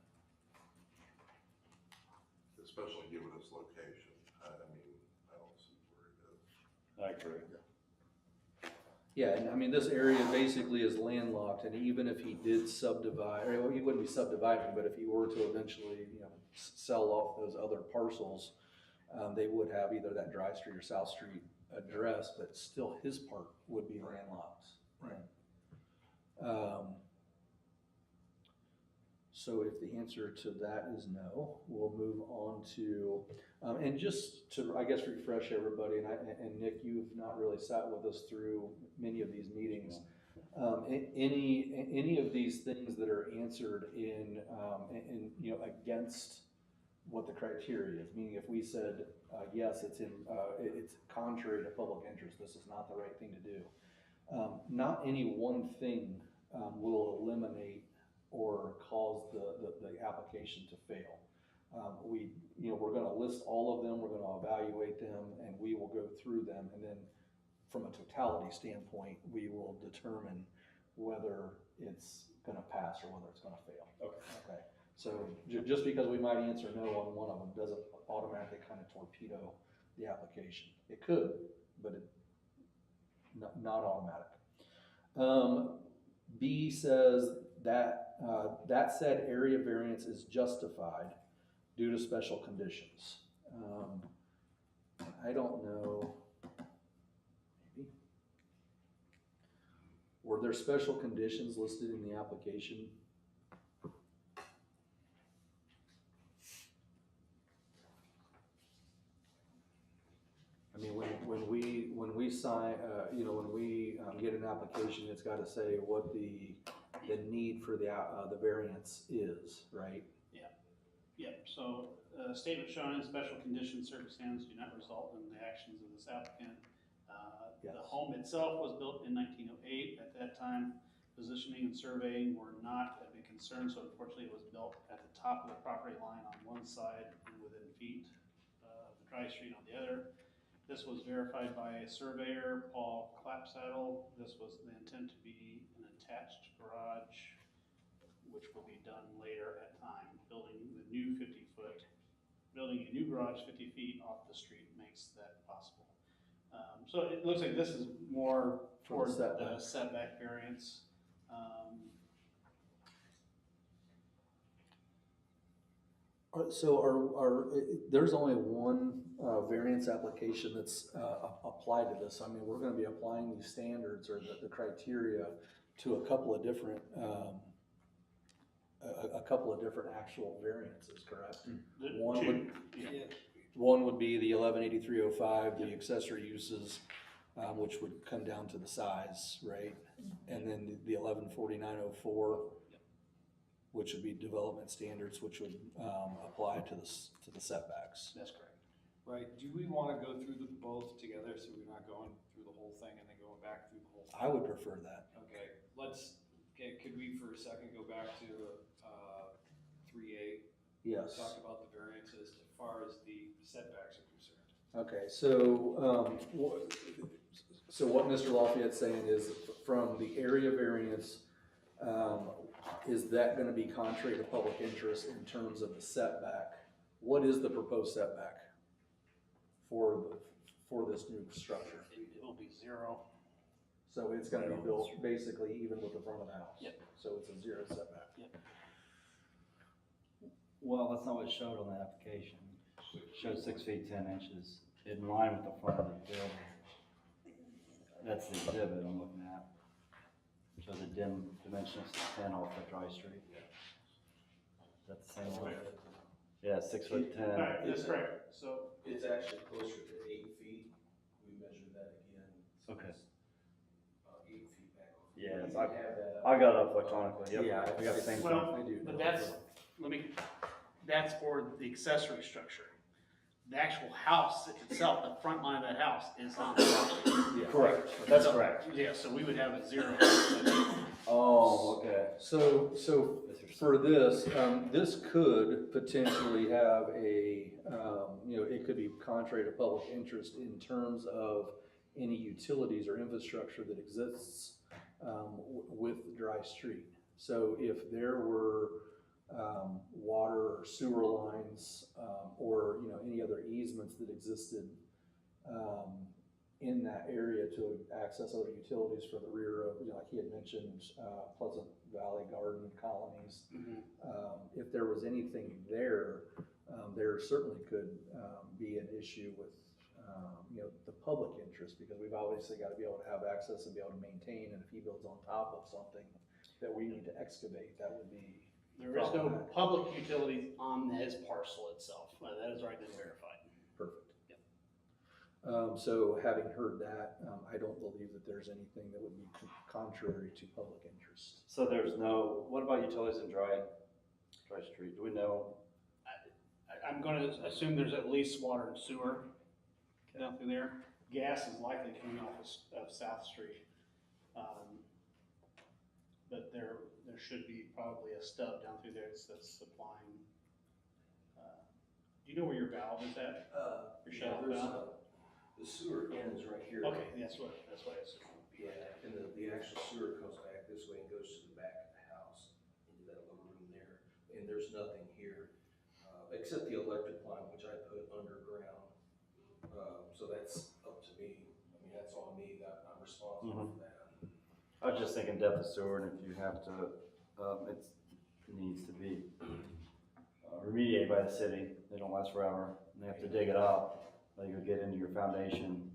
Especially given its location. I mean, I don't see where it is. I agree. Yeah, and I mean, this area basically is landlocked, and even if he did subdivide, or he wouldn't be subdividing, but if he were to eventually, you know, sell off those other parcels, they would have either that Dry Street or South Street address, but still his part would be landlocked. Right. So if the answer to that is no, we'll move on to, and just to, I guess, refresh everybody, and Nick, you've not really sat with us through many of these meetings. Any of these things that are answered in, you know, against what the criteria is, meaning if we said, yes, it's contrary to public interest, this is not the right thing to do. Not any one thing will eliminate or cause the application to fail. We're gonna list all of them, we're gonna evaluate them, and we will go through them, and then from a totality standpoint, we will determine whether it's gonna pass or whether it's gonna fail. Okay. So just because we might answer no on one of them doesn't automatically kind of torpedo the application. It could, but not automatic. B says that that said area variance is justified due to special conditions. I don't know, maybe. Were there special conditions listed in the application? I mean, when we sign, when we get an application, it's got to say what the need for the variance is, right? Yep, so, statement showing special conditions, circumstances do not result in the actions of this applicant. The Yes. home itself was built in 1908. At that time, positioning and surveying were not a big concern, so unfortunately it was built at the top of the property line on one side and within feet of the Dry Street on the other. This was verified by a surveyor, Paul Clapsaddle. This was the intent to be an attached garage, which will be done later at time. Building a new garage 50 feet off the street makes that possible. So it looks like this is more For the towards the setback. setback variance. So there's only one variance application that's applied to this. I mean, we're gonna be applying these standards or the criteria to a couple of different actual variances, correct? The One two- would- yeah. One would be the 118305, the accessory uses, which would come down to the size, right? And then the 114904, which would be development standards, which would apply to the setbacks. That's correct. Right, do we wanna go through them both together, so we're not going through the whole thing and then going back through the whole thing? I would prefer that. Okay, could we for a second go back to, 3A? Yes. Talk about the variances as far as the setbacks are concerned. Okay, so what Mr. Lafayette's saying is from the area variance, is that gonna be contrary to public interest in terms of the setback? What is the proposed setback for for this new structure. It will be 0. So it's gonna be built basically even with the front of the house. Yep. So it's a 0 setback. Well, that's not what it showed on the application. It showed 6 feet 10 inches in line with the front of the building. That's the exhibit I'm looking at. Shows a dimension of 6'10" off the dry street. That's the same one. Yeah, 6 foot 10. Alright, that's correct, so. It's actually closer to 8 feet. We measured that again. So Okay. it's about 8 feet back. Yeah, We so can have that up. I got it up electronically, yep. Yeah, We got the same Well, thing. I do. but that's for the accessory structure. The actual house itself, the front line of that house is on the property. Yeah. Correct, that's correct. Yeah, so we would have it 0. Oh, okay. So for this, this could potentially have a, it could be contrary to public interest in terms of any utilities or infrastructure that exists with Dry Street. So if there were water or sewer lines, or, any other easements that existed in that area to access other utilities for the rear of, like he had mentioned, Pleasant Valley Garden Colonies. If there was anything there, there certainly could be an issue with, the public interest, because we've obviously got to be able to have access and be able to maintain, and if he builds on top of something that we need to excavate, that would be. There is no public utilities on his parcel itself. That has already been verified. Perfect. Yep. So having heard that, I don't believe that there's anything that would be contrary to public interest. So there's no, what about utilities in Dry Street? Do we know? I'm gonna assume there's at least water and sewer down through there. Gas is likely coming off of South Street. But there should be probably a stub down through there that's supplying. Do you know where your valve is at? Your Yeah, shut-off there's, valve? the sewer ends right here. Okay, that's what I assumed. Yeah, and the actual sewer comes back this way and goes to the back of the house, into that little room there. And there's nothing here, except the electric line, which I put underground. So that's up to me. I mean, that's on me, that I'm responsible for that. I was just thinking depth of sewer, and if you have to, it needs to be remediated by the city. They don't last forever, and they have to dig it up. They could get into your foundation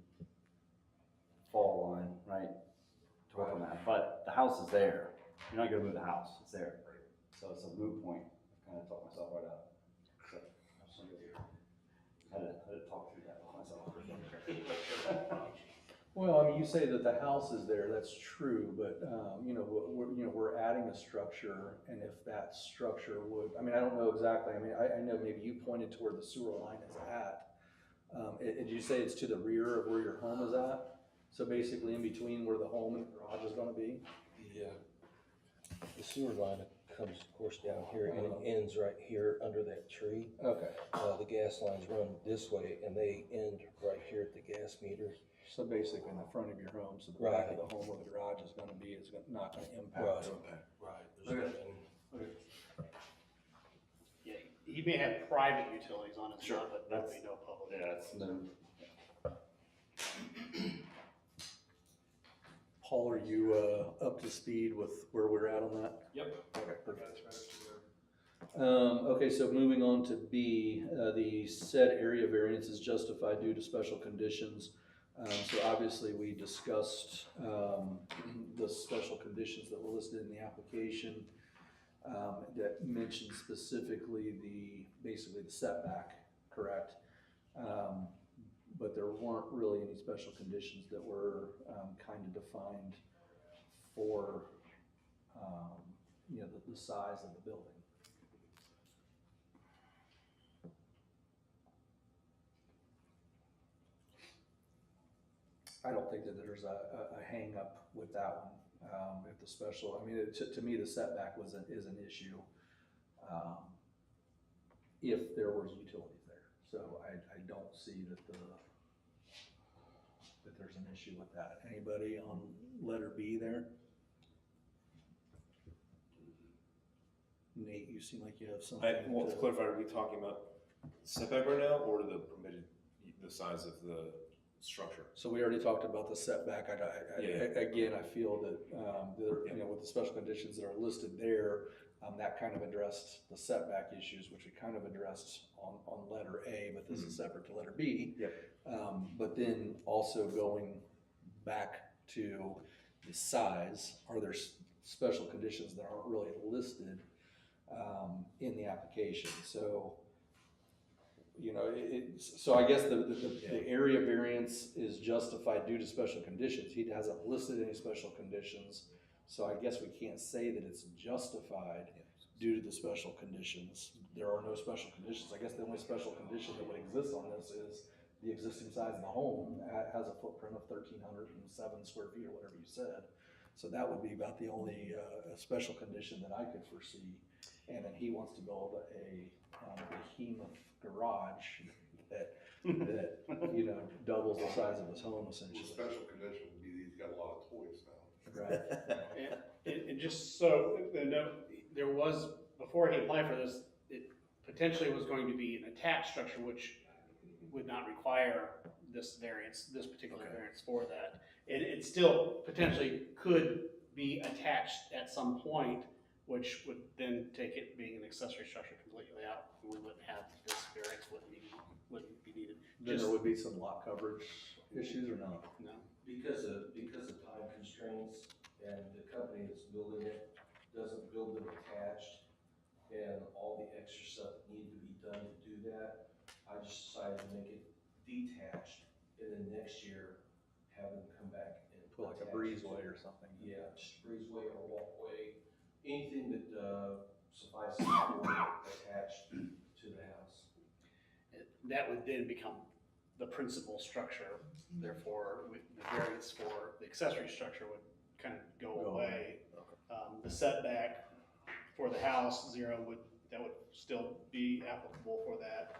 fall line, right? To work on that, but the house is there. You're not gonna move the house, it's there. So it's a moot point. I kinda talked myself right out. So, I had to talk through that with myself. Well, I mean, you say that the house is there, that's true, but, we're adding a structure, and if that structure would, I mean, I don't know exactly, I mean, I know maybe you pointed to where the sewer line is at. Did you say it's to the rear of where your home is at? So basically in between where the home and garage is gonna be? The sewer line comes, of course, down here and it ends right here under that tree. Okay, The gas lines run this way and they end right here at the gas meter. so basically in the front of your home, so the back of the home where the garage is gonna be, is not gonna impact. Right. There's nothing. Yeah, he may have private utilities on it, Sure, but that's- there'll be no public. Yeah, it's moot. Paul, are you, up to speed with where we're at on that? Yep. Okay, perfect. Okay, so moving on to B, the said area variance is justified due to special conditions. So obviously we discussed, the special conditions that were listed in the application, that mentioned specifically basically the setback, correct? But there weren't really any special conditions that were, kind of defined for, the size of the building. I don't think that there's a hang up with that one. If the special, I mean, to me, the setback is an issue. If there was utilities there, so I don't see that there's an issue with that. Anybody on letter B there? Nate, you seem like you have something. Well, to clarify, are we talking about setback right now, or the permitted, the size of the structure. So we already talked about the setback. Again, I feel that, with the special conditions that are listed there, that kind of addressed the setback issues, which we kind of addressed on letter A, but this is separate to letter B. Yep. But then also going back to the size, are there special conditions that aren't really listed, in the application? So, so I guess the area variance is justified due to special conditions. He hasn't listed any special conditions, so I guess we can't say that it's justified due to the special conditions. There are no special conditions. I guess the only special condition that would exist on this is the existing size of the home has a footprint of 1,307 square feet or whatever you said. So that would be about the only special condition that I could foresee. And then he wants to build a behemoth garage that doubles the size of his home The essentially. special condition would be he's got a lot of toys now. Right. And just so, there was, before he applied for this, it potentially was going to be an attached structure, which would not require this variance, this particular variance for that. It still potentially could be attached at some point, which would then take it being an accessory structure completely out. We wouldn't have this variance, wouldn't be needed. Then there would be some lot coverage issues or not? No. Because of time constraints and the company that's building it doesn't build them attached and all the extra stuff that needed to be done to do that, I just decided to make it detached and then next year have them come back and. Put like a attach it breezeway to- or something? Yeah, just breezeway or walkway, anything that suffices for attached to the house. That would then become the principal structure, therefore, the variance for the accessory structure would kind of go away. The setback for the house, 0 that would still be applicable for that.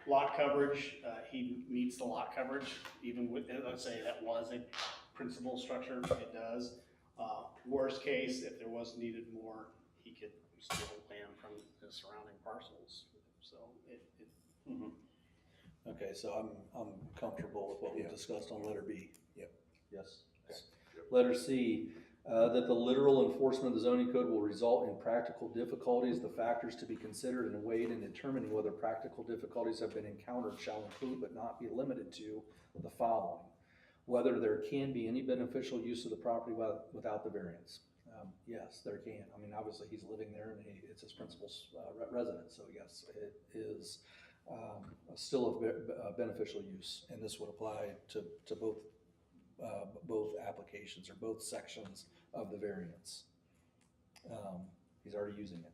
Lot coverage, he meets the lot coverage, even with, let's say that was a principal structure, it does. Worst case, if there was needed more, he could steal land from the surrounding parcels, so Okay, so I'm comfortable with what we Yeah. discussed on letter B. Yep. Yes? Okay. Yep. Letter C, that the literal enforcement of the zoning code will result in practical difficulties. The factors to be considered and weighed in determining whether practical difficulties have been encountered shall include but not be limited to the following. Whether there can be any beneficial use of the property without the variance. Yes, there can. I mean, obviously, he's living there and it's his principal residence, so yes, it is still a beneficial use, and this would apply to both applications or both sections of the variance. He's already using it.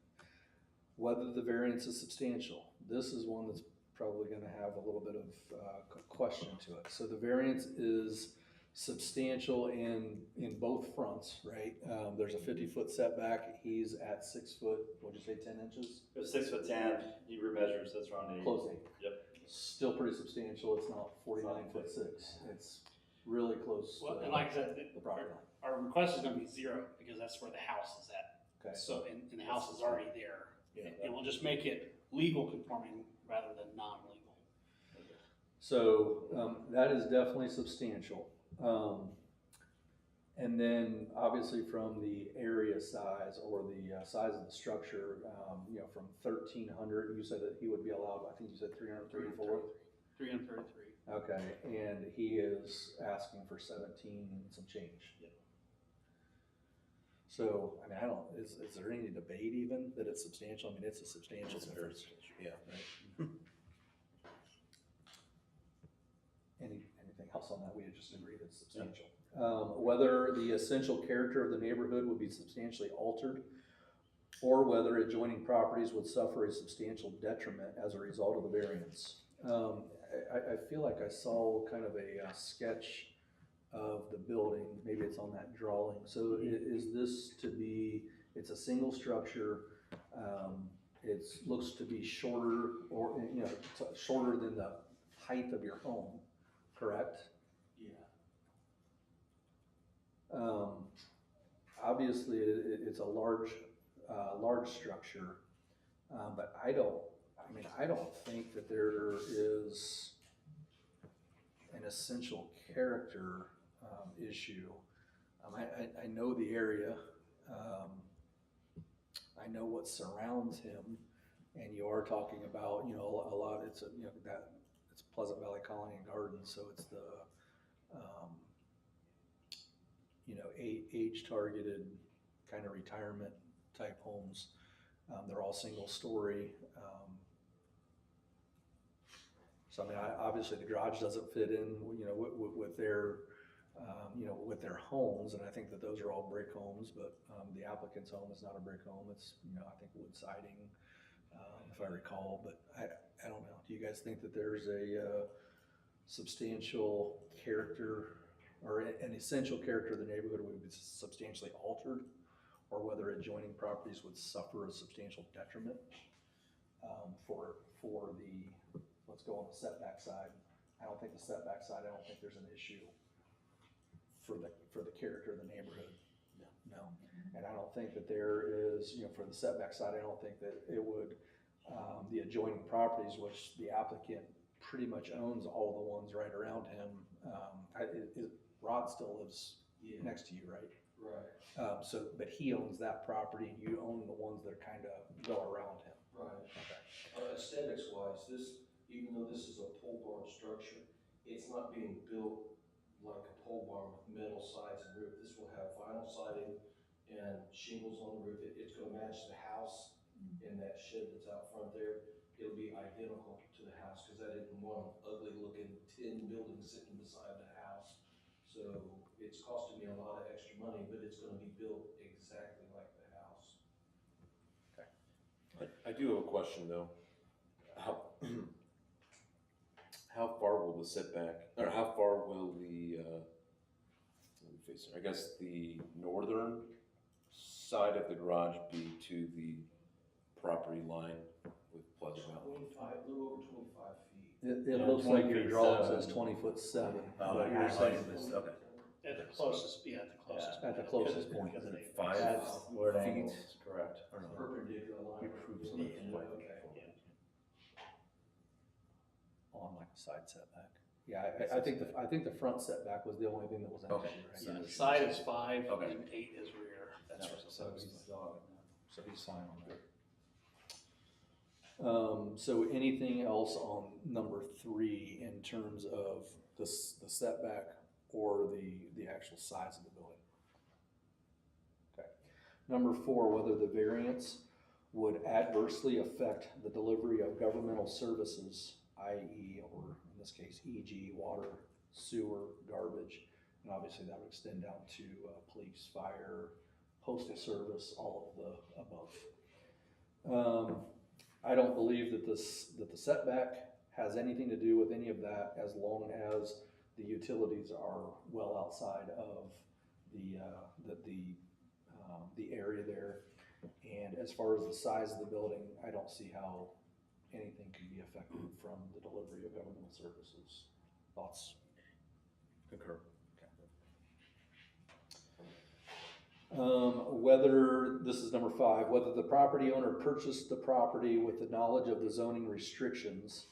Whether the variance is substantial, this is one that's probably gonna have a little bit of question to it. So the variance is substantial in both fronts, right? There's a 50-foot setback, he's at 6 foot, what'd you say, 10 inches? It was 6'10", he remeasures, that's around 8. Close 8. Yep. Still pretty substantial, it's not 49'6", it's really close. Well, and like I said, the property line. our request is gonna be 0, because that's where the house is at. Okay. So, and the house is already there. Yeah. And we'll just make it legal conforming rather than non-legal. So, that is definitely substantial. And then obviously from the area size or the size of the structure, from 1,300, you said that he would be allowed, I think you said 334? 333. Okay, and he is asking for 17 and some change. Yep. So, I mean, is there any debate even that it's substantial? I mean, it's a substantial It's a very difference. substantial, yeah. Right? Anything else on that? We had just agreed it's substantial. Whether the essential character of the neighborhood would be substantially altered, or whether adjoining properties would suffer a substantial detriment as a result of the variance. I feel like I saw kind of a sketch of the building, maybe it's on that drawing. So is this to be, it's a single structure, it looks to be shorter or, shorter than the height of your home, correct? Yeah. Obviously, it's a large structure, but I don't think that there is an essential character, issue. I know the area, I know what surrounds him, and you are talking about, you know, a lot, it's it's Pleasant Valley Colony and Gardens, so it's the, you know, age-targeted kind of retirement type homes. They're all single story. So I mean, obviously the garage doesn't fit in, you know, with their, you know, with their homes, and I think that those are all brick homes, but the applicant's home is not a brick home. It's, you know, I think wood siding, if I recall, but I don't know. Do you guys think that there's a substantial character or an essential character of the neighborhood would be substantially altered, or whether adjoining properties would suffer a substantial detriment for the, let's go on the setback side? I don't think the setback side, I don't think there's an issue for the character of the neighborhood. No. And I don't think that there is, you know, for the setback side, I don't think that it would, the adjoining properties, which the applicant pretty much owns all the ones right around him. Rod still lives next to you, right? Right. So, but he owns that property, and you own the ones that kind of go around him. Right. Aesthetics wise, this, even though this is a pole barn structure, it's not being built like a pole barn with metal sides and roof. This will have vinyl siding and shingles on the roof. It's gonna match the house in that shed that's out front there. It'll be identical to the house, cause I didn't want an ugly looking tin building sitting beside the house. So it's costing me a lot of extra money, but it's gonna be built exactly like the house. I do have a question though. How far will the setback, or how far will the, let me face it, I guess the northern side of the garage be to the property line with Pleasant Valley? 25, a little over 25 feet. It Yeah, looks like 20 your feet drawing seven. says 20'7". Oh, but I you're got saying it. Okay. At the closest, yeah, at the closest. at the closest point. Because of the- 5 That's where the feet? angle is correct. Or no? Perpendicular line. You proved something. Yeah, okay. On like the side setback. Yeah, I think the front setback was the only thing that was an Okay. issue, right? Yeah, side is 5 Okay. and 8 is rear. That's Yeah, what so he's fine on that. So anything else on number 3 in terms of the setback or the actual size of the building? Okay. Number 4, whether the variance would adversely affect the delivery of governmental services, i.e., or in this case, e.g., water, sewer, garbage, and obviously that would extend down to police, fire, postal service, all of the above. I don't believe that the setback has anything to do with any of that, as long as the utilities are well outside of the area there. And as far as the size of the building, I don't see how anything can be affected from the delivery of governmental services. Thoughts? Concur. Whether, this is number 5, whether the property owner purchased the property with the knowledge of the zoning restrictions.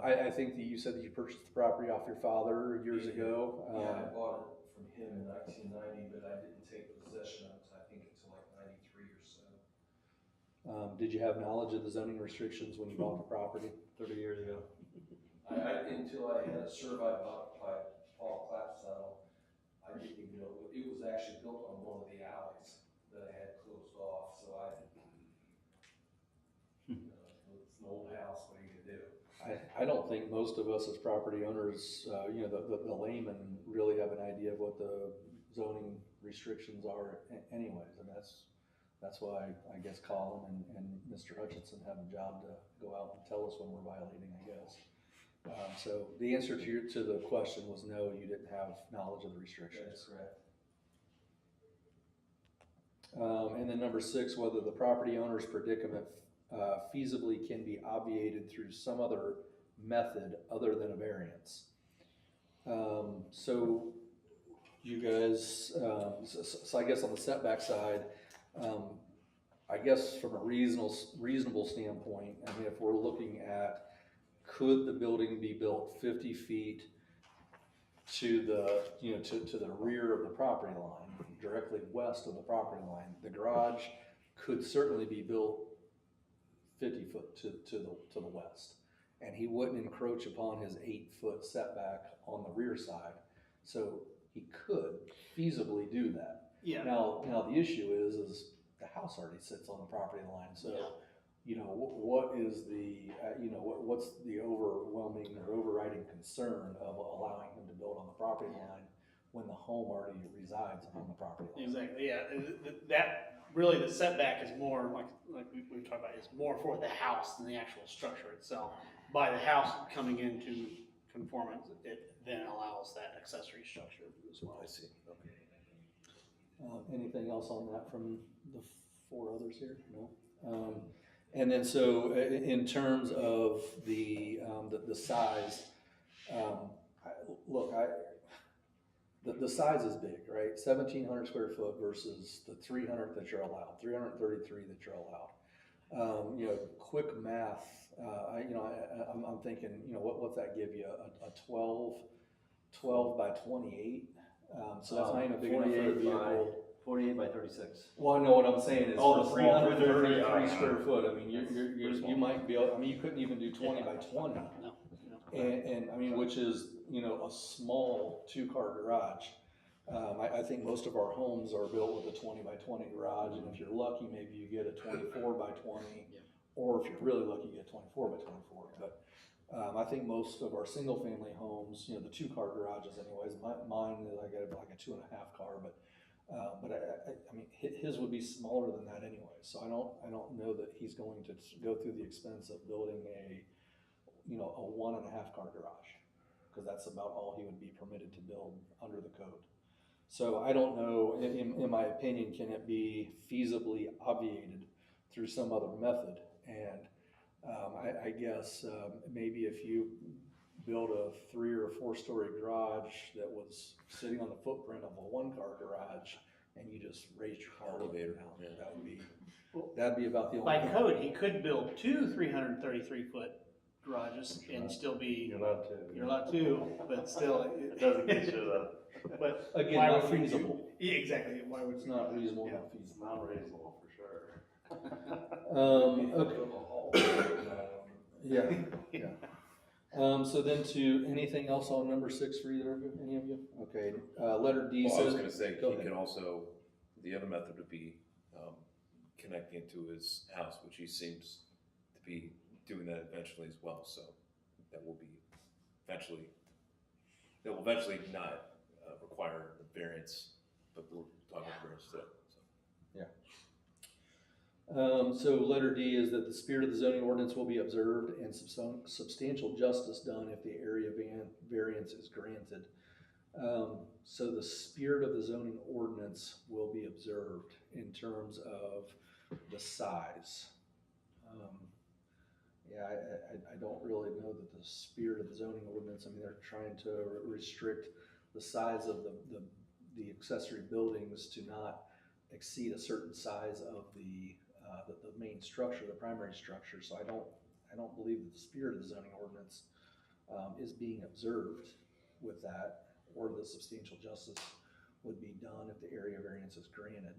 I think that you said that you purchased the property off your father years ago. Yeah, I bought it from him in 1990, but I didn't take possession of it, I think, until like 93 or so. Did you have knowledge of the zoning restrictions when you bought the property 30 years ago? Until I had a survey by Paul Clapsaddle, I didn't even know, it was actually built on one of the alleys that I had closed off, so it's an old house, what are you gonna do? I don't think most of us as property owners, you know, the laymen really have an idea of what the zoning restrictions are anyways. And that's why I guess Colin and Mr. Hutchinson have a job to go out and tell us when we're violating, I guess. So the answer to the question was no, you didn't have knowledge of the restrictions. That's correct. And then number 6, whether the property owner's predicament feasibly can be obviated through some other method other than a variance. So you guys, so I guess on the setback side, I guess from a reasonable standpoint, I mean, if we're looking at could the building be built 50 feet to the, to the rear of the property line, directly west of the property line? The garage could certainly be built 50 foot to the west. And he wouldn't encroach upon his 8-foot setback on the rear side. So he could feasibly do that. Yeah. Now the issue is the house already sits on the property line, so, what is the, what's the overwhelming or overriding concern of allowing him to build on the property line when the home already resides on the property line? Exactly, yeah, that, really the setback is more, like we've talked about, it's more for the house than the actual structure itself. By the house coming into conformance, it then allows that accessory structure as well. I see, okay. Anything else on that from the 4 others here? No? And then so in terms of the size, the size is big, right? 1,700 square foot versus the 300 that you're allowed, 333 that you're allowed. Quick math, I'm thinking, what's that give you? A 12 by 28? So that's not even big enough for a vehicle. 48 by 36. Well, I know what I'm saying is Oh, for the small 333 333, square foot, I mean, Pretty small. you might be able, I mean, you couldn't even do 20 by 20. No. And I mean, which is, a small 2-car garage. I think most of our homes are built with a 20 by 20 garage, and if you're lucky, maybe you get a 24 by 20. Or if you're really lucky, you get 24 by 24. But I think most of our single family homes, the 2-car garages anyways, mine, I got like a 2.5 car, but I mean, his would be smaller than that anyway. So I don't know that he's going to go through the expense of building a 1.5 car garage, because that's about all he would be permitted to build under the code. So I don't know, in my opinion, can it be feasibly obviated through some other method? And I guess maybe if you build a 3 or 4-story garage that was sitting on the footprint of a 1-car garage, and you just raised your car Elevator, down, yeah. that'd be about the only. By code, he could build 2 333-foot garages and still be, You're allowed to. you're allowed to, but still. It doesn't get you the. But Again, why not would we do- feasible. Yeah, exactly, why would? It's not reasonable, Yeah. not feasible. Not reasonable, for sure. Okay. Yeah. So then anything else on number 6 for either of you, any of you? Okay, letter D Well, I was says. gonna say, Go he ahead. could also, the other method would be, connecting it to his house, which he seems to be doing that eventually as well, so that will eventually not, require a variance, but we're talking about variance today, so. So letter D is that the spirit of the zoning ordinance will be observed and substantial justice done if the area variance is granted. So the spirit of the zoning ordinance will be observed in terms of the size. I don't really know that the spirit of the zoning ordinance, I mean, they're trying to restrict the size of the accessory buildings to not exceed a certain size of the main structure, the primary structure. So I don't believe that the spirit of the zoning ordinance is being observed with that, or the substantial justice would be done if the area variance is granted.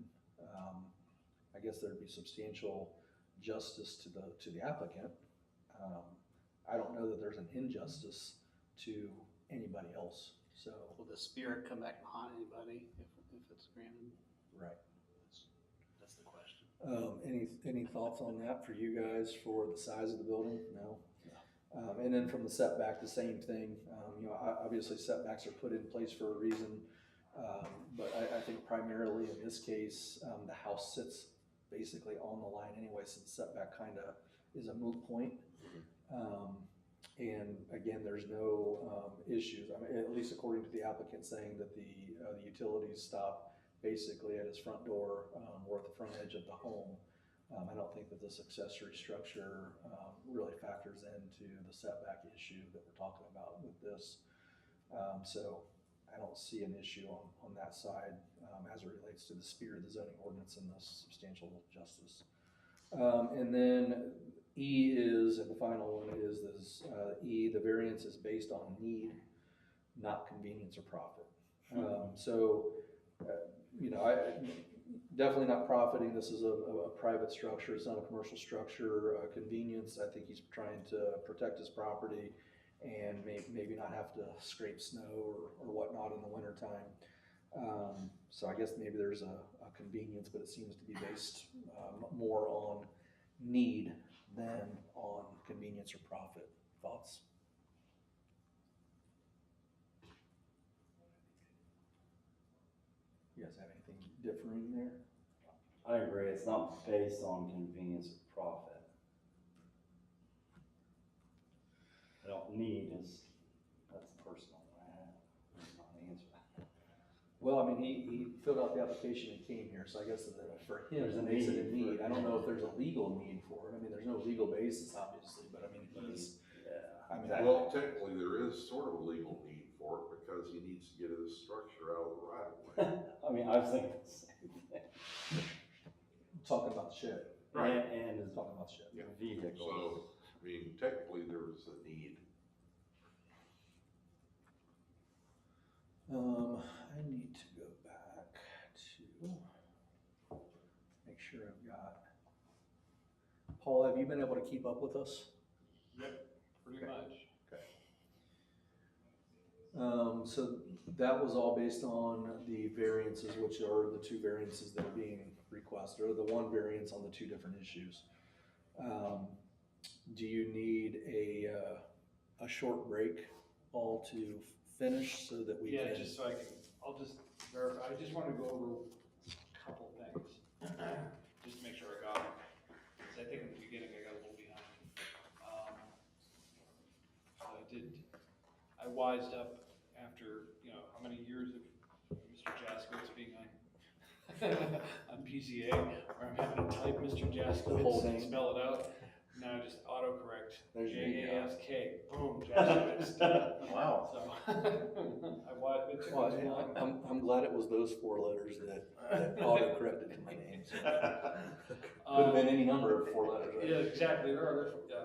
I guess there'd be substantial justice to the applicant. I don't know that there's an injustice to anybody else. So Will the spirit come back and haunt anybody if it's granted? right. That's the question. Any thoughts on that for you guys for the size of the building? No? And then from the setback, the same thing. Obviously setbacks are put in place for a reason. But I think primarily in this case, the house sits basically on the line anyway, so the setback kind of is a moot point. And again, there's no issues. I mean, at least according to the applicant, saying that the utilities stop basically at his front door or at the front edge of the home. I don't think that this accessory structure really factors into the setback issue that we're talking about with this. So I don't see an issue on that side as it relates to the spirit of the zoning ordinance and the substantial justice. And then E is, and the final one is this, E, the variance is based on need, not convenience or profit. You know, definitely not profiting. This is a private structure. It's not a commercial structure. Convenience, I think he's trying to protect his property and maybe not have to scrape snow or whatnot in the wintertime. So I guess maybe there's a convenience, but it seems to be based more on need than on convenience or profit. Thoughts? You guys have anything differing there? I agree, it's not based on convenience or profit. I don't need is, that's personal, that's not the answer. Well, I mean, he filled out the application and came here, so I guess that for him, There's a it makes it a need need. for- I don't know if there's a legal need for it. I mean, there's no legal basis, obviously, but I mean, he's, Yeah. I mean, Well, technically, there is sort of a legal need for it because he needs to get his structure out of the right of way. I mean, I was thinking the same thing. talking about the shed. And his Talking about the shed. vehicle. So, I mean, technically, there was a need. I need to go back to make sure I've got. Paul, have you been able to keep up with us? Pretty much. So that was all based on the variances, which are the two variances that are being requested, or the one variance on the two different issues. Do you need a short break all to finish so that we Yeah, can? just so I can, I'll just verify, I just wanted to go over a couple things, just to make sure I got them. Because I think in the beginning I got a little behind. I wised up after, you know, how many years of Mr. Jaskowitz being on PCA, where I'm having to type Mr. whole Jaskowitz and name. spell it out. Now I just autocorrect, There's your Jask, boom, Jaskowitz. Wow. So, it took Well, me too long. I'm glad it was those four letters that auto-corrected my name. So. Could have been any number of four letters, right? Yeah, exactly, there are, yeah.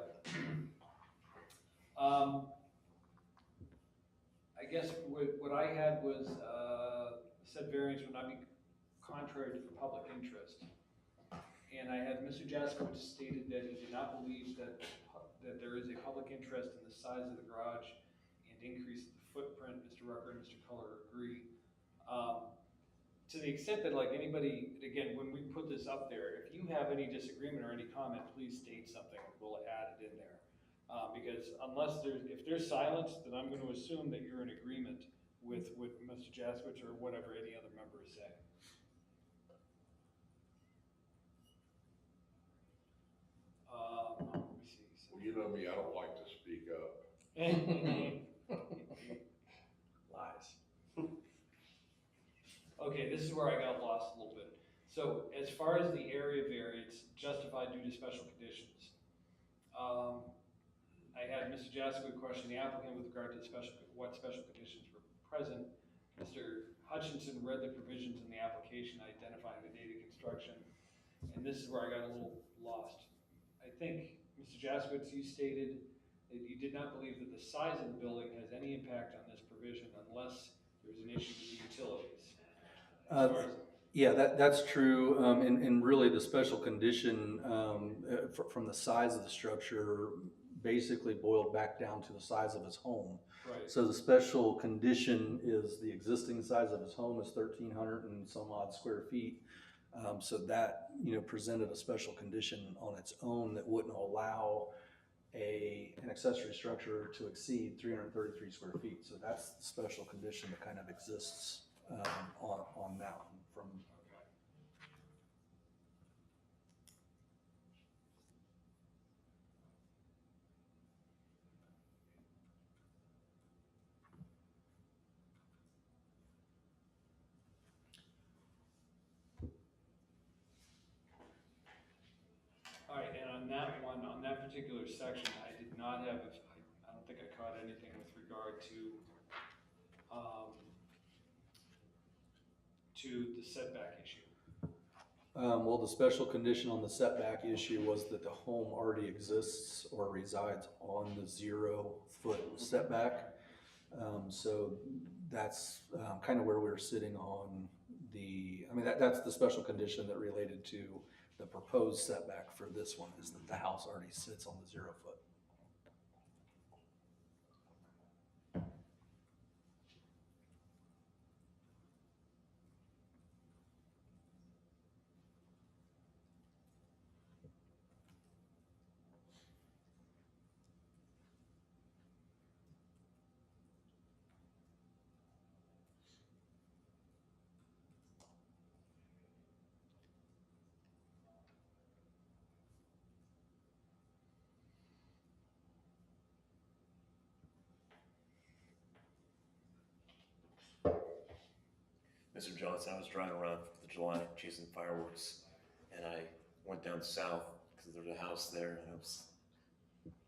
I guess what I had was, said variance would not be contrary to the public interest. And I had Mr. Jaskowitz stated that he did not believe that there is a public interest in the size of the garage and increase the footprint. Mr. Rucker and Mr. Culler agree. To the extent that like anybody, again, when we put this up there, if you have any disagreement or any comment, please state something, we'll add it in there. Because if there's silence, then I'm gonna assume that you're in agreement with Mr. Jaskowitz or whatever any other member is saying. Let me see. Well, you know me, I don't like to speak up. Lies. Okay, this is where I got lost a little bit. So as far as the area variance justified due to special conditions, I had Mr. Jaskowitz question the applicant with regard to what special conditions were present. Mr. Hutchinson read the provisions in the application identifying the date of construction, and this is where I got a little lost. I think, Mr. Jaskowitz, you stated that you did not believe that the size of the building has any impact on this provision unless there's an issue with the utilities. As far as- Yeah, that's true, and really the special condition, from the size of the structure basically boiled back down to the size of his home. Right. So the special condition is the existing size of his home is 1,300 and some odd square feet. So that, presented a special condition on its own that wouldn't allow an accessory structure to exceed 333 square feet. So that's the special condition that kind of exists, on that one from. All right, and on that one, on that particular section, I did not have, I don't think I caught anything with regard to the setback issue. Well, the special condition on the setback issue was that the home already exists or resides on the 0-foot setback. So that's, kind of where we're sitting on that's the special condition that related to the proposed setback for this one, is that the house already sits on the 0-foot. Mr. Johnson, I was driving around 4th of July chasing fireworks, and I went down south because there's a house there, and I was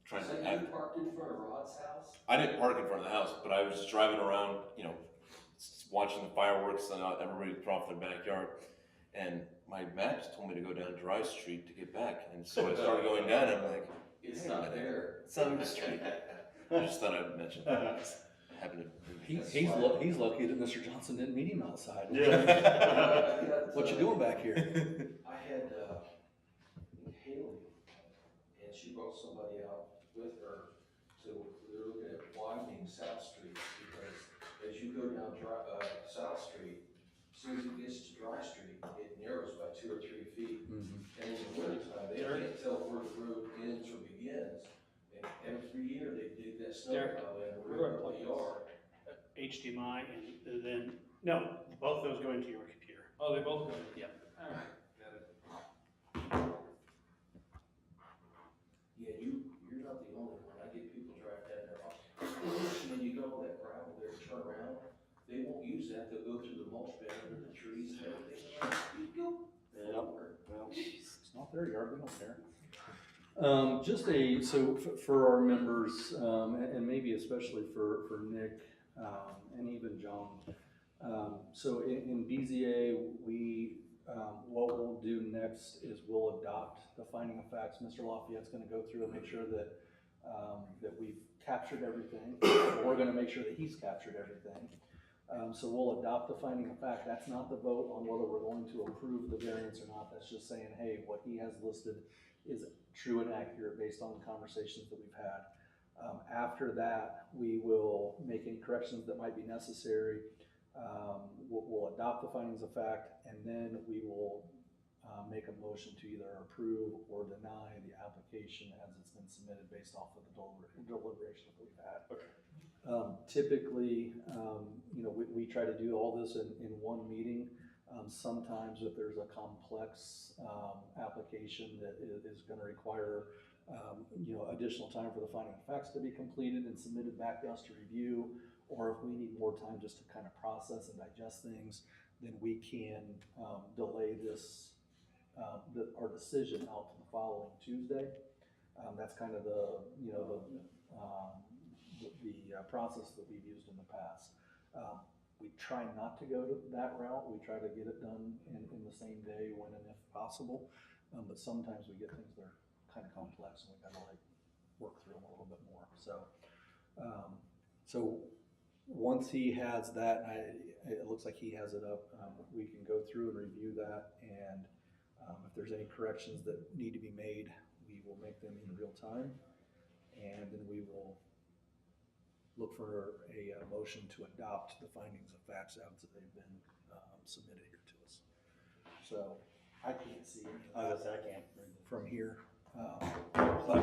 trying So to. you parked in front of Rod's house? I didn't park in front of the house, but I was just driving around, watching the fireworks and everybody throw off their backyard. And my maps told me to go down Dry Street to get back, and so I started going down. And I'm like, It's "Hey, not there. It's on the street." I just thought I'd mention that. It's happened to He's lucky that Mr. Johnson didn't meet him outside. What you doing back here? I had, Haley, and she brought somebody out with her, so they're looking at widening South Street, because as you go down South Street, as soon as it gets to Dry Street, it narrows by 2 or 3 feet. Mhm. And in the wintertime, they can't tell where the road ends or begins, and every year they dig that snow Derek, plow in, we're rip gonna up the yard. HDMI and then, no, both those go into your computer. Oh, they both go? Yep. All right, got it. Yeah, you're not the only one. I get people drive down there. And then you go all that gravel there, turn around, they won't use that, they'll go through the mulch bed under the trees and everything. You go. It's not their yard, we don't care. For our members, and maybe especially for Nick, and even John. So in BZA, what we'll do next is we'll adopt the finding of facts. Mr. Lafayette's gonna go through and make sure that we've captured everything. We're gonna make sure that he's captured everything. So we'll adopt the finding of fact. That's not the vote on whether we're going to approve the variance or not. That's just saying, hey, what he has listed is true and accurate based on the conversations that we've had. After that, we will make any corrections that might be necessary. We'll adopt the findings of fact, and then we will make a motion to either approve or deny the application as it's been submitted based off of the deliberations that we've had. Typically, we try to do all this in one meeting. Sometimes if there's a complex application that is going to require additional time for the finding of facts to be completed and submitted back to us to review, or if we need more time just to kind of process and digest things, then we can delay this our decision out to the following Tuesday. That's kind of the process that we've used in the past. We try not to go to that route. We try to get it done in the same day when and if possible. But sometimes we get things that are kind of complex and we gotta work through them a little bit more. So once he has that, it looks like he has it up, we can go through and review that, and if there's any corrections that need to be made, we will make them in real time, and then we will look for a motion to adopt the findings of facts as they've been submitted here to us. So I can't see any of that from here. But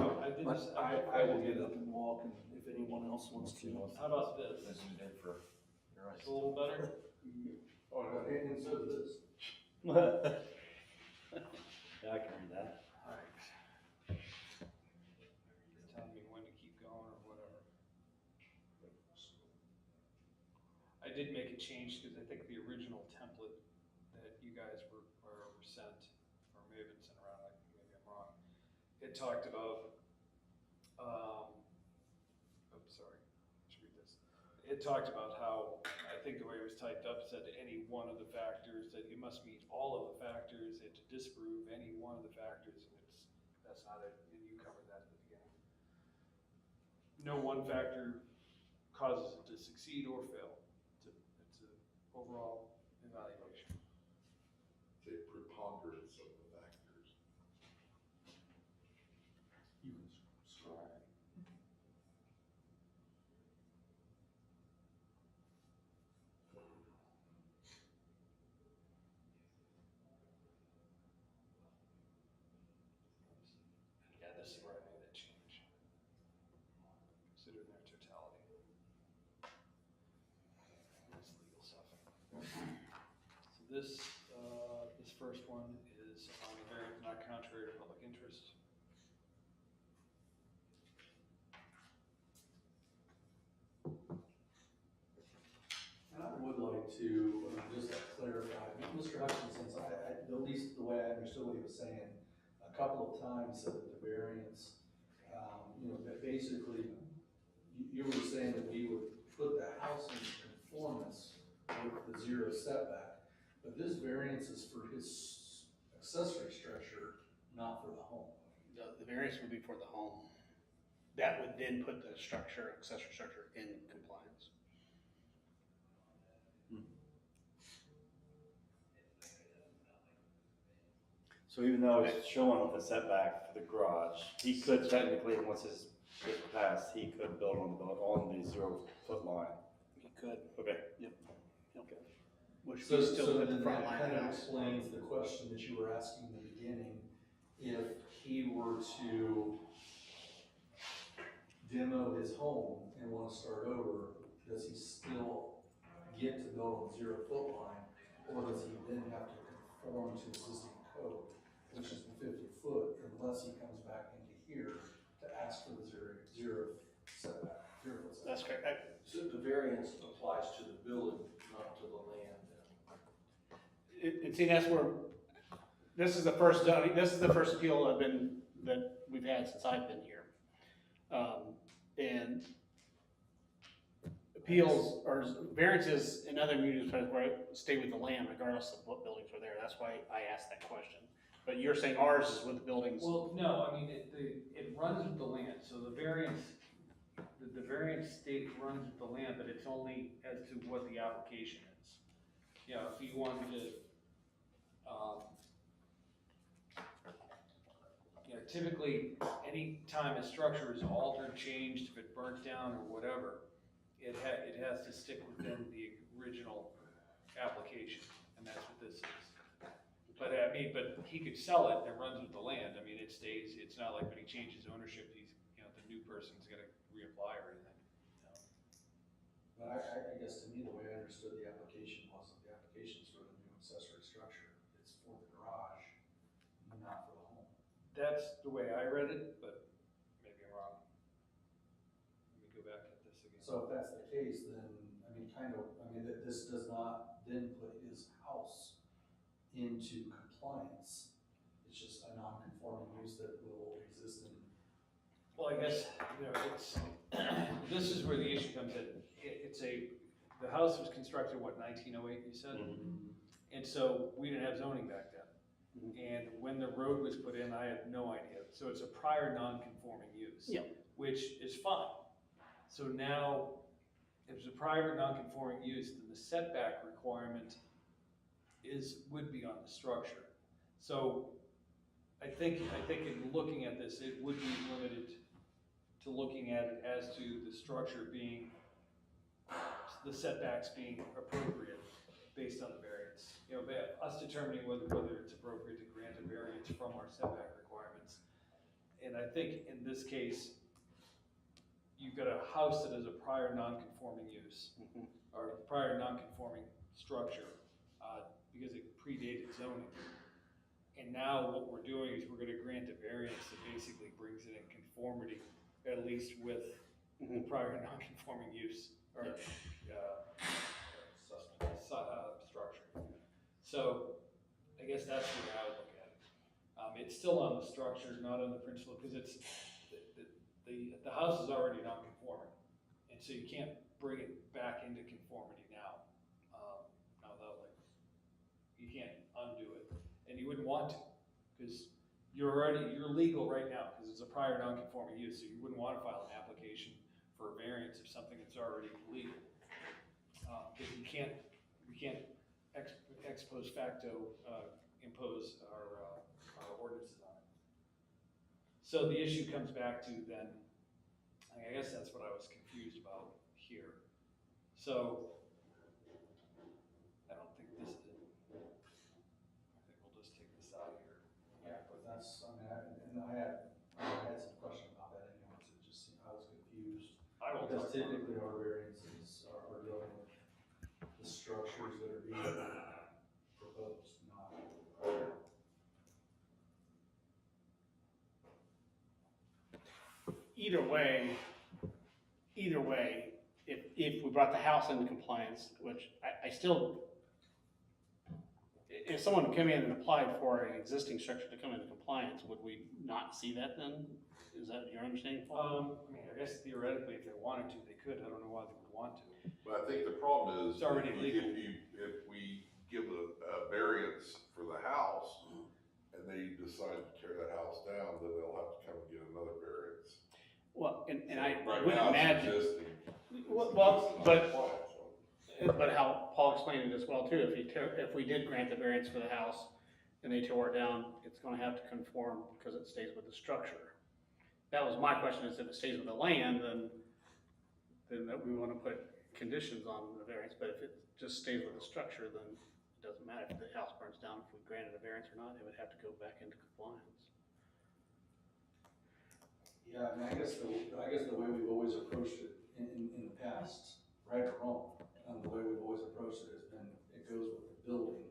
I will get up and walk, and if anyone else wants to. How about this? It's a little better? Oh, and so does this. Yeah, I can read that. Telling me when to keep going or whatever. I did make a change because I think the original template that you guys were sent, or may have been sent around, maybe I'm wrong. It talked about, It talked about how, I think the way it was typed up said any one of the factors that you must meet all of the factors, and to disprove any one of the factors, and that's not it, and you covered that at the beginning. No one factor causes it to succeed or fail. It's a overall evaluation. Say preponderance of the factors. You can scribe. Yeah, this is where I made that change. Consider their totality. This legal stuff. So this first one is on the variance not contrary to public interest. And I would like to, just to clarify, Mr. Hutchinson's, at least the way I understood what he was saying, a couple of times that the variance, that basically, you were saying that we would put the house in conformance with the zero setback, but this variance is for his accessory structure, not for the home. The variance would be for the home. That would then put the structure, accessory structure in compliance. So even though it's showing with a setback for the garage, he could technically, once his gets passed, he could build on the 0 foot line. You could. Okay. Which So, we still so put the then front that line kind of house. explains the question that you were asking in the beginning. If he were to demo his home and want to start over, does he still get to build on the 0 foot line? Or does he then have to conform to existing code, which is the 50 foot, unless he comes back into here to ask for the zero setback, 0 foot setback? That's correct. So the variance applies to the building, not to the land. And see, that's where, this is the first appeal that we've had since I've been here. And appeals or variances in other municipalities where I stay with the land regardless of what buildings are there. That's why I asked that question. But you're saying ours is with the buildings? Well, no, I mean, it runs with the land, so the variance state runs with the land, but it's only as to what the application is. You know, if you wanted to, typically, any time a structure is altered, changed, if it burnt down or whatever, it has to stick within the original application, and that's what this is. But I mean, but he could sell it, and it runs with the land, I mean, it stays, it's not like when he changes ownership, the new person's gonna reapply or anything. But I guess to me, the way I understood the application was, the application's for the new accessory structure. It's for the garage, not for the home. That's the way I read it, but maybe I'm wrong. Let me go back at this again. So if that's the case, then, this does not then put his house into compliance. It's just a non-conforming use that will exist in. Well, I guess, it's, this is where the issue comes in. The house was constructed, what, 1908, you said? And so we didn't have zoning back then. And when the road was put in, I had no idea. So it's a prior non-conforming use. Yep. Which is fine. So now, if it's a prior non-conforming use, then the setback requirement would be on the structure. So I think in looking at this, it would be limited to looking at it as to the structure being, the setbacks being appropriate based on the variance. Us determining whether it's appropriate to grant a variance from our setback requirements. And I think in this case, you've got a house that is a prior non-conforming use, or prior non-conforming structure, because it predated zoning. And now what we're doing is we're gonna grant a variance that basically brings it in conformity, at least with the prior non-conforming use, or, structure. So, I guess that's the way I would look at it. It's still on the structure, not on the principal, because it's, the house is already non-conforming, and so you can't bring it back into conformity now. Not without, like, can't undo it. And you wouldn't want to, because you're legal right now, because it's a prior non-conforming use, so you wouldn't want to file an application for a variance of something that's already legal. Because we can't ex post facto, impose our ordinances on it. So the issue comes back to then, I guess that's what I was confused about here. So, I don't think this is it. I think we'll just take this out here. Yeah, but that's, I had some question about that anyways, it just, I was confused. I will Because talk about it. typically our variances are dealing with the structures that are being proposed, not. Either way, if we brought the house into compliance, which I still, if someone came in and applied for an existing structure to come into compliance, would we not see that then? Is that your understanding, Paul? I mean, I guess theoretically, if they wanted to, they could. I don't know why they would want to. But I think the problem is, It's already legal. if we give a variance for the house, and they decide to tear that house down, then they'll have to come and get another variance. Well, and I Right would now, it's imagine, existing. well, It's not but compliant, so. But how Paul explained it as well too, if we did grant the variance for the house and they tore it down, it's gonna have to conform because it stays with the structure. That was my question, is if it stays with the land, then that we wanna put conditions on the variance, but if it just stays with the structure, then it doesn't matter if the house burns down, if we granted a variance or not, it would have to go back into compliance. Yeah, I mean, I guess the way we've always approached it in the past, right or wrong, the way we've always approached it has been, it goes with the building,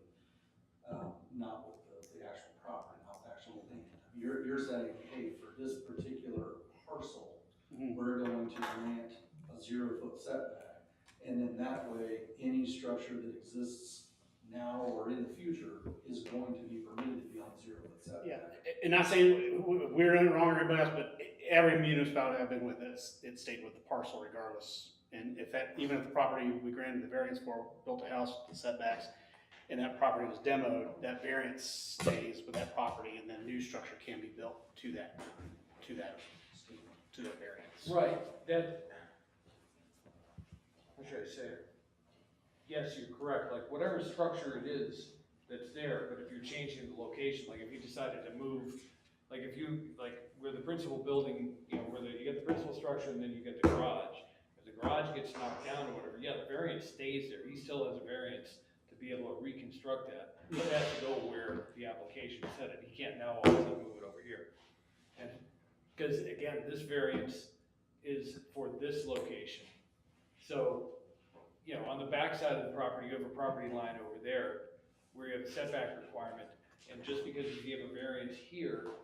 not with the actual property, not the actual land. You're saying, hey, for this particular parcel, we're going to grant a 0-foot setback. And then that way, any structure that exists now or in the future is going to be permitted to be on a 0-foot setback. Yeah, and not saying we're in it wrong or everybody else, but every municipality I've been with, it stayed with the parcel regardless. And if that, even if the property we granted the variance for, built a house with the setbacks, and that property was demoed, that variance stays with that property, and then new structure can be built to that variance. Right, that, how should I say it? Yes, you're correct, like whatever structure it is that's there, but if you're changing the location, like if you decided to move, like if you, like where the principal building, you know, where you get the principal structure and then you get the garage. If the garage gets knocked down or whatever, yeah, the variance stays there, he still has a variance to be able to reconstruct that. But it has to go where the application said it, he can't now all of a sudden move it over here. And, because again, this variance is for this location. So, you know, on the back side of the property, you have a property line over there where you have a setback requirement. And just because you give a variance here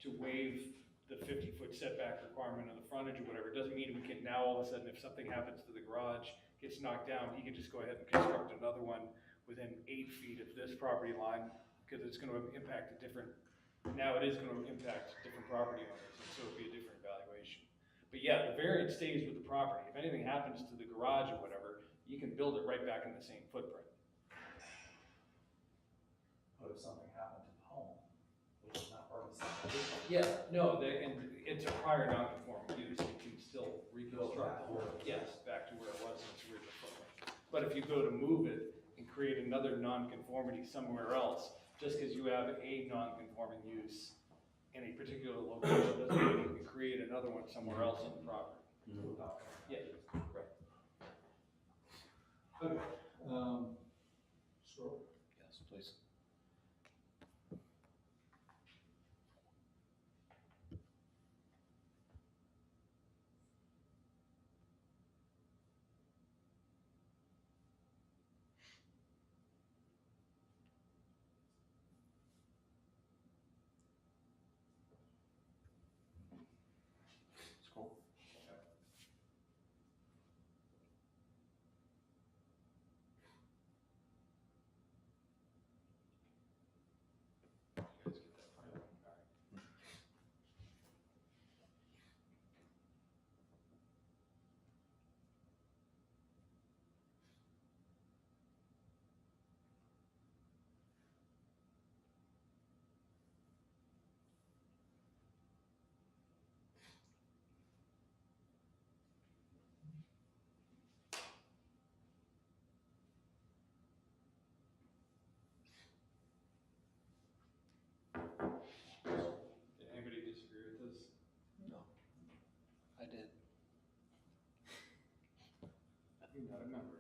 to waive the 50-foot setback requirement on the frontage or whatever, doesn't mean we can now all of a sudden, if something happens to the garage, gets knocked down, he can just go ahead and construct another one within 8 feet of this property line, because it's gonna impact a different, now it is gonna impact different property owners, and so it'll be a different evaluation. But yeah, the variance stays with the property. If anything happens to the garage or whatever, you can build it right back in the same footprint. But if something happened to the home, which is not part of the subdivision. Yeah, no, and it's a prior non-conforming use, you can still reconstruct the whole, yes, back to where it was in its original footprint. But if you go to move it and create another non-conformity somewhere else, just because you have a non-conforming use in a particular location, doesn't mean you can create another one somewhere else on the property. Yeah, right. Okay, scroll. Yes, please. Scroll. I did. You're not a member.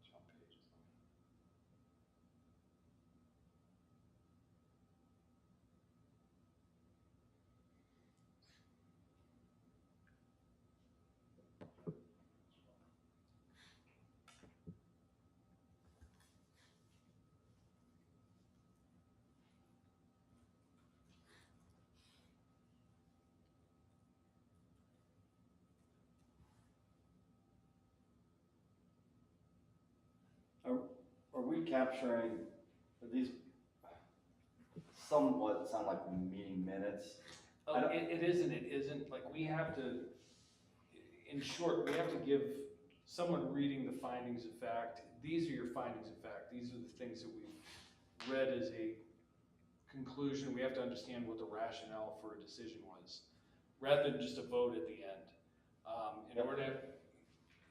Jump pages. Are we capturing, are these somewhat sound like meeting minutes? I don't- It isn't, like, we have to, in short, we have to give someone reading the findings of fact, these are your findings of fact, these are the things that we've read as a conclusion, we have to understand what the rationale for a decision was, rather than just a vote at the end. In order to,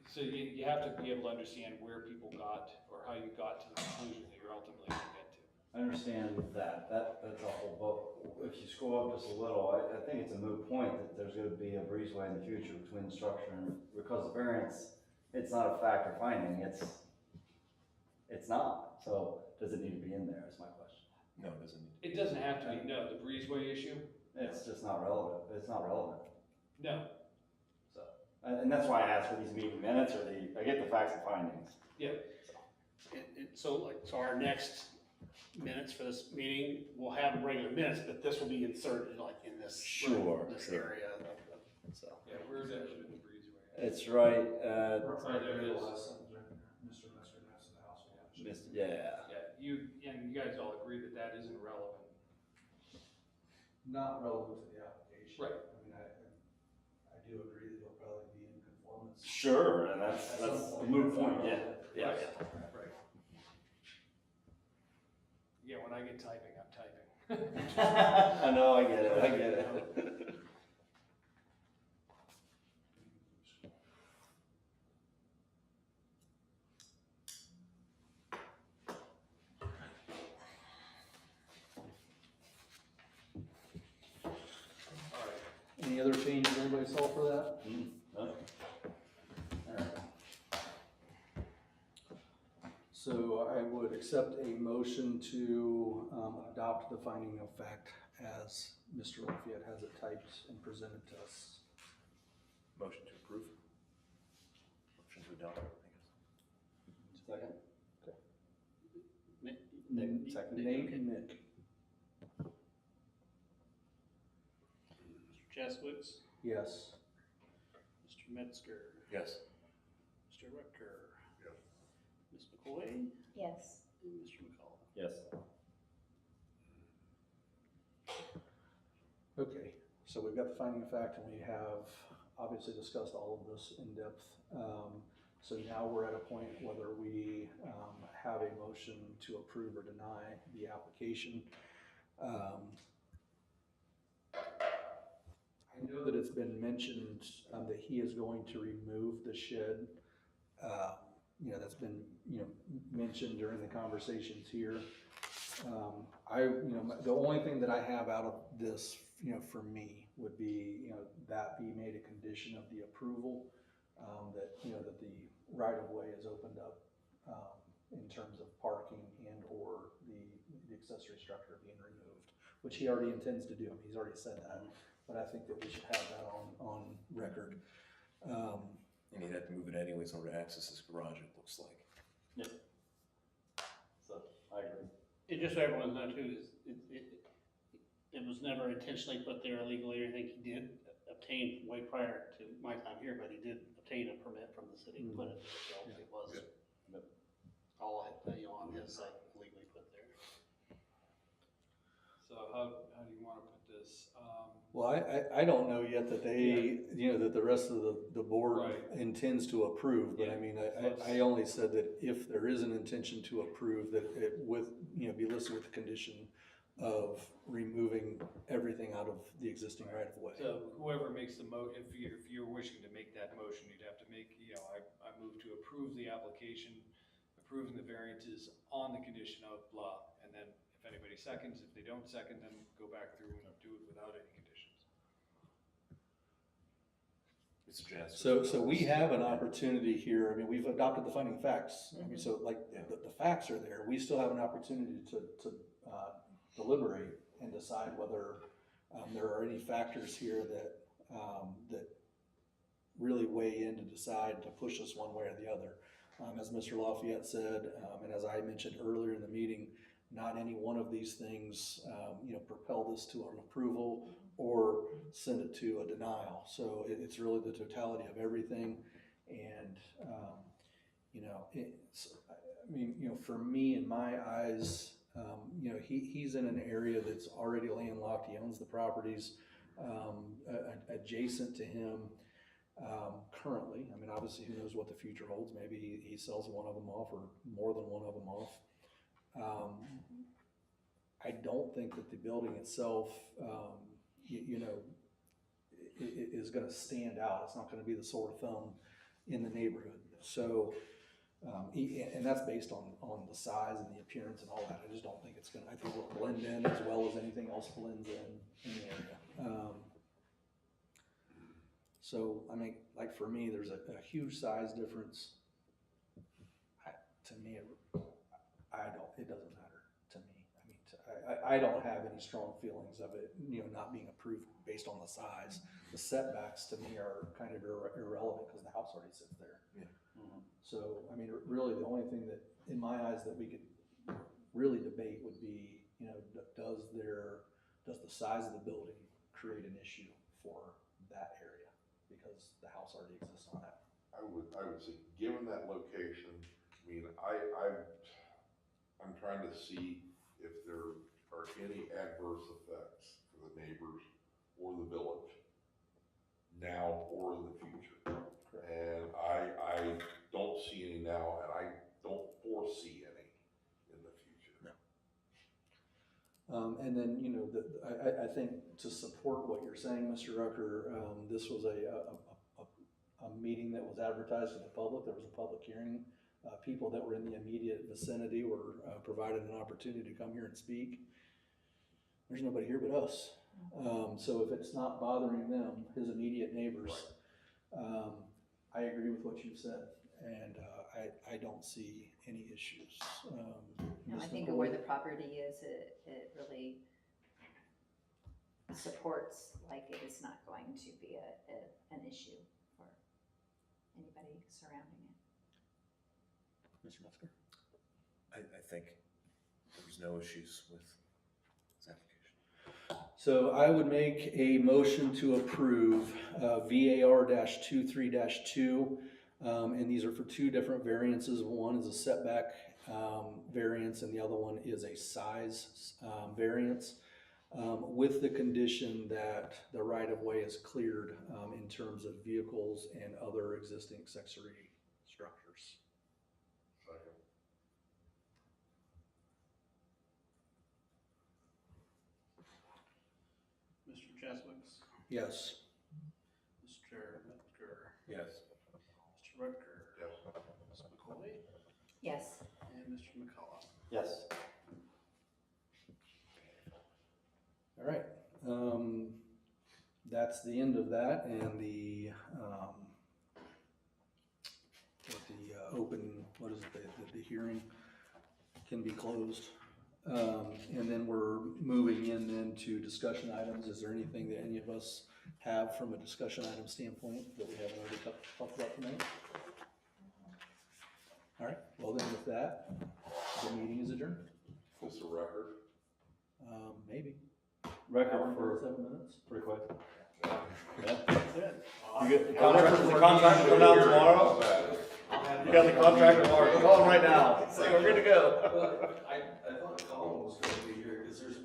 so you have to be able to understand where people got, or how you got to the conclusion that you're ultimately gonna get to. I understand that's a whole book. If you scroll up just a little, I think it's a moot point that there's gonna be a breezeway in the future between the structure and, because the variance, it's not a factor finding, it's not. So does it need to be in there is my question. No, it doesn't. It doesn't have to be, no, the breezeway issue, It's just not relevant, it's not relevant. no, So, and that's why I asked for these meeting minutes or I get the facts and findings. yeah. So our next minutes for this meeting, we'll have regular minutes, but this will be inserted like in this. Sure, This sure. area, so. Yeah, where's that in the breezeway? It's right, Right there it is. Mr. Lester, that's the house. yeah. Yeah, you guys all agree that that isn't relevant. Not relevant to the application. Right. I mean, I do agree that it'll probably be in conformance. Sure, and that's a moot point, yeah. Right. Right. Yeah, when I get typing, I'm typing. I know, I get it. Any other changes anybody saw for that? Huh? So I would accept a motion to adopt the finding of fact as Mr. Lafayette has it typed and presented to us. Motion to approve? Motion to adopt, I guess. Second? Second. Nate and Nick. Mr. Cheswicks, Yes. Mr. Metzger, Yes. Mr. Rucker. Yes. Ms. McCoy, Yes. and Mr. McCall. Yes. Okay, so we've got the finding of fact and we have obviously discussed all of this in depth. So now we're at a point whether we have a motion to approve or deny the application. I know that it's been mentioned that he is going to remove the shed. You know, that's been, you know, mentioned during the conversations here. The only thing that I have out of this, you know, for me would be, you know, that be made a condition of the approval, that, you know, that the right-of-way is opened up, in terms of parking and or the accessory structure being removed, which he already intends to do. I mean, he's already said that, but I think that we should have that on record. And he'd have to move it anyways in order to access his garage, it looks like. So, I agree. And just so everyone knows too, it was never intentionally put there illegally or anything. He did obtain way prior to my time here, but he did obtain a permit from the city to put it there, so it was all, you know, on his side legally put there. So how do you wanna put this? Well, I don't know yet that they, you know, that the rest of the board Right. intends to approve, but I Yeah. mean, I only said that if there is an intention to approve, that it with, you know, be listed with the condition of removing everything out of the existing right of way. So whoever makes the if you're wishing to make that motion, you'd have to make, I move to approve the application, approving the variances on the condition of blah, and then if anybody seconds, if they don't second, then go back through and do it without any conditions. Mr. Jansen? So we have an opportunity here, I mean, we've adopted the finding of facts, I mean, so like, the facts are there, we still have an opportunity to deliberate and decide whether, there are any factors here that really weigh in to decide to push us one way or the other. As Mr. Lafayette said, and as I mentioned earlier in the meeting, not any one of these things, propel this to an approval or send it to a denial. So it's really the totality of everything. And, for me, in my eyes, he's in an area that's already landlocked. He owns the properties adjacent to him currently. I mean, obviously, who knows what the future holds? Maybe he sells one of them off or more than one of them off. I don't think that the building itself, is going to stand out. It's not going to be the sore thumb in the neighborhood. So, and that's based on the size and the appearance and all that. I just don't think it's going to, I think it'll blend in as well as anything else blends in the area. So, I mean, like for me, there's a huge size difference. To me, it doesn't matter to me. I mean, I don't have any strong feelings of it, not being approved based on the size. The setbacks to me are kind of irrelevant because the house already sits there. Yeah. Mm-hmm. So, I mean, really the only thing that, in my eyes, that we could really debate would be, does the size of the building create an issue for that area? Because the house already exists on that. I would say, given that location, I mean, I'm trying to see if there are any adverse effects for the neighbors or the village, now or in the future. And I don't see any now, and I don't foresee any in the future. No. And then, I think to support what you're saying, Mr. Rucker, this was a meeting that was advertised to the public. There was a public hearing. People that were in the immediate vicinity were provided an opportunity to come here and speak. There's nobody here but us. So if it's not bothering them, his immediate neighbors, I agree with what you've said, and I don't see any issues. No, I Ms. think McCoy? where the property is, it really supports, like, it is not going to be an issue for anybody surrounding it. Mr. Metzger? I think there's no issues with this application. So I would make a motion to approve VAR-23-2, and these are for two different variances. One is a setback variance, and the other one is a size variance, with the condition that the right-of-way is cleared in terms of vehicles and other existing accessory structures. Second. Mr. Jeswicks, Yes. Mr. Metzger, Yes. Mr. Rutger, Yes. Ms. McCoy, Yes. and Mr. McCullough. Yes. All right, that's the end of that, and the open, what is it, the hearing can be closed. And then we're moving in then to discussion items. Is there anything that any of us have from a discussion item standpoint that we haven't already talked about tonight? All right, well then with that, the meeting is adjourned. Is this a record? Maybe. Record Hour and for 47 minutes. pretty quick. Good. You get the contract will come out tomorrow? You got the contract tomorrow, call him right now, say we're good to go. I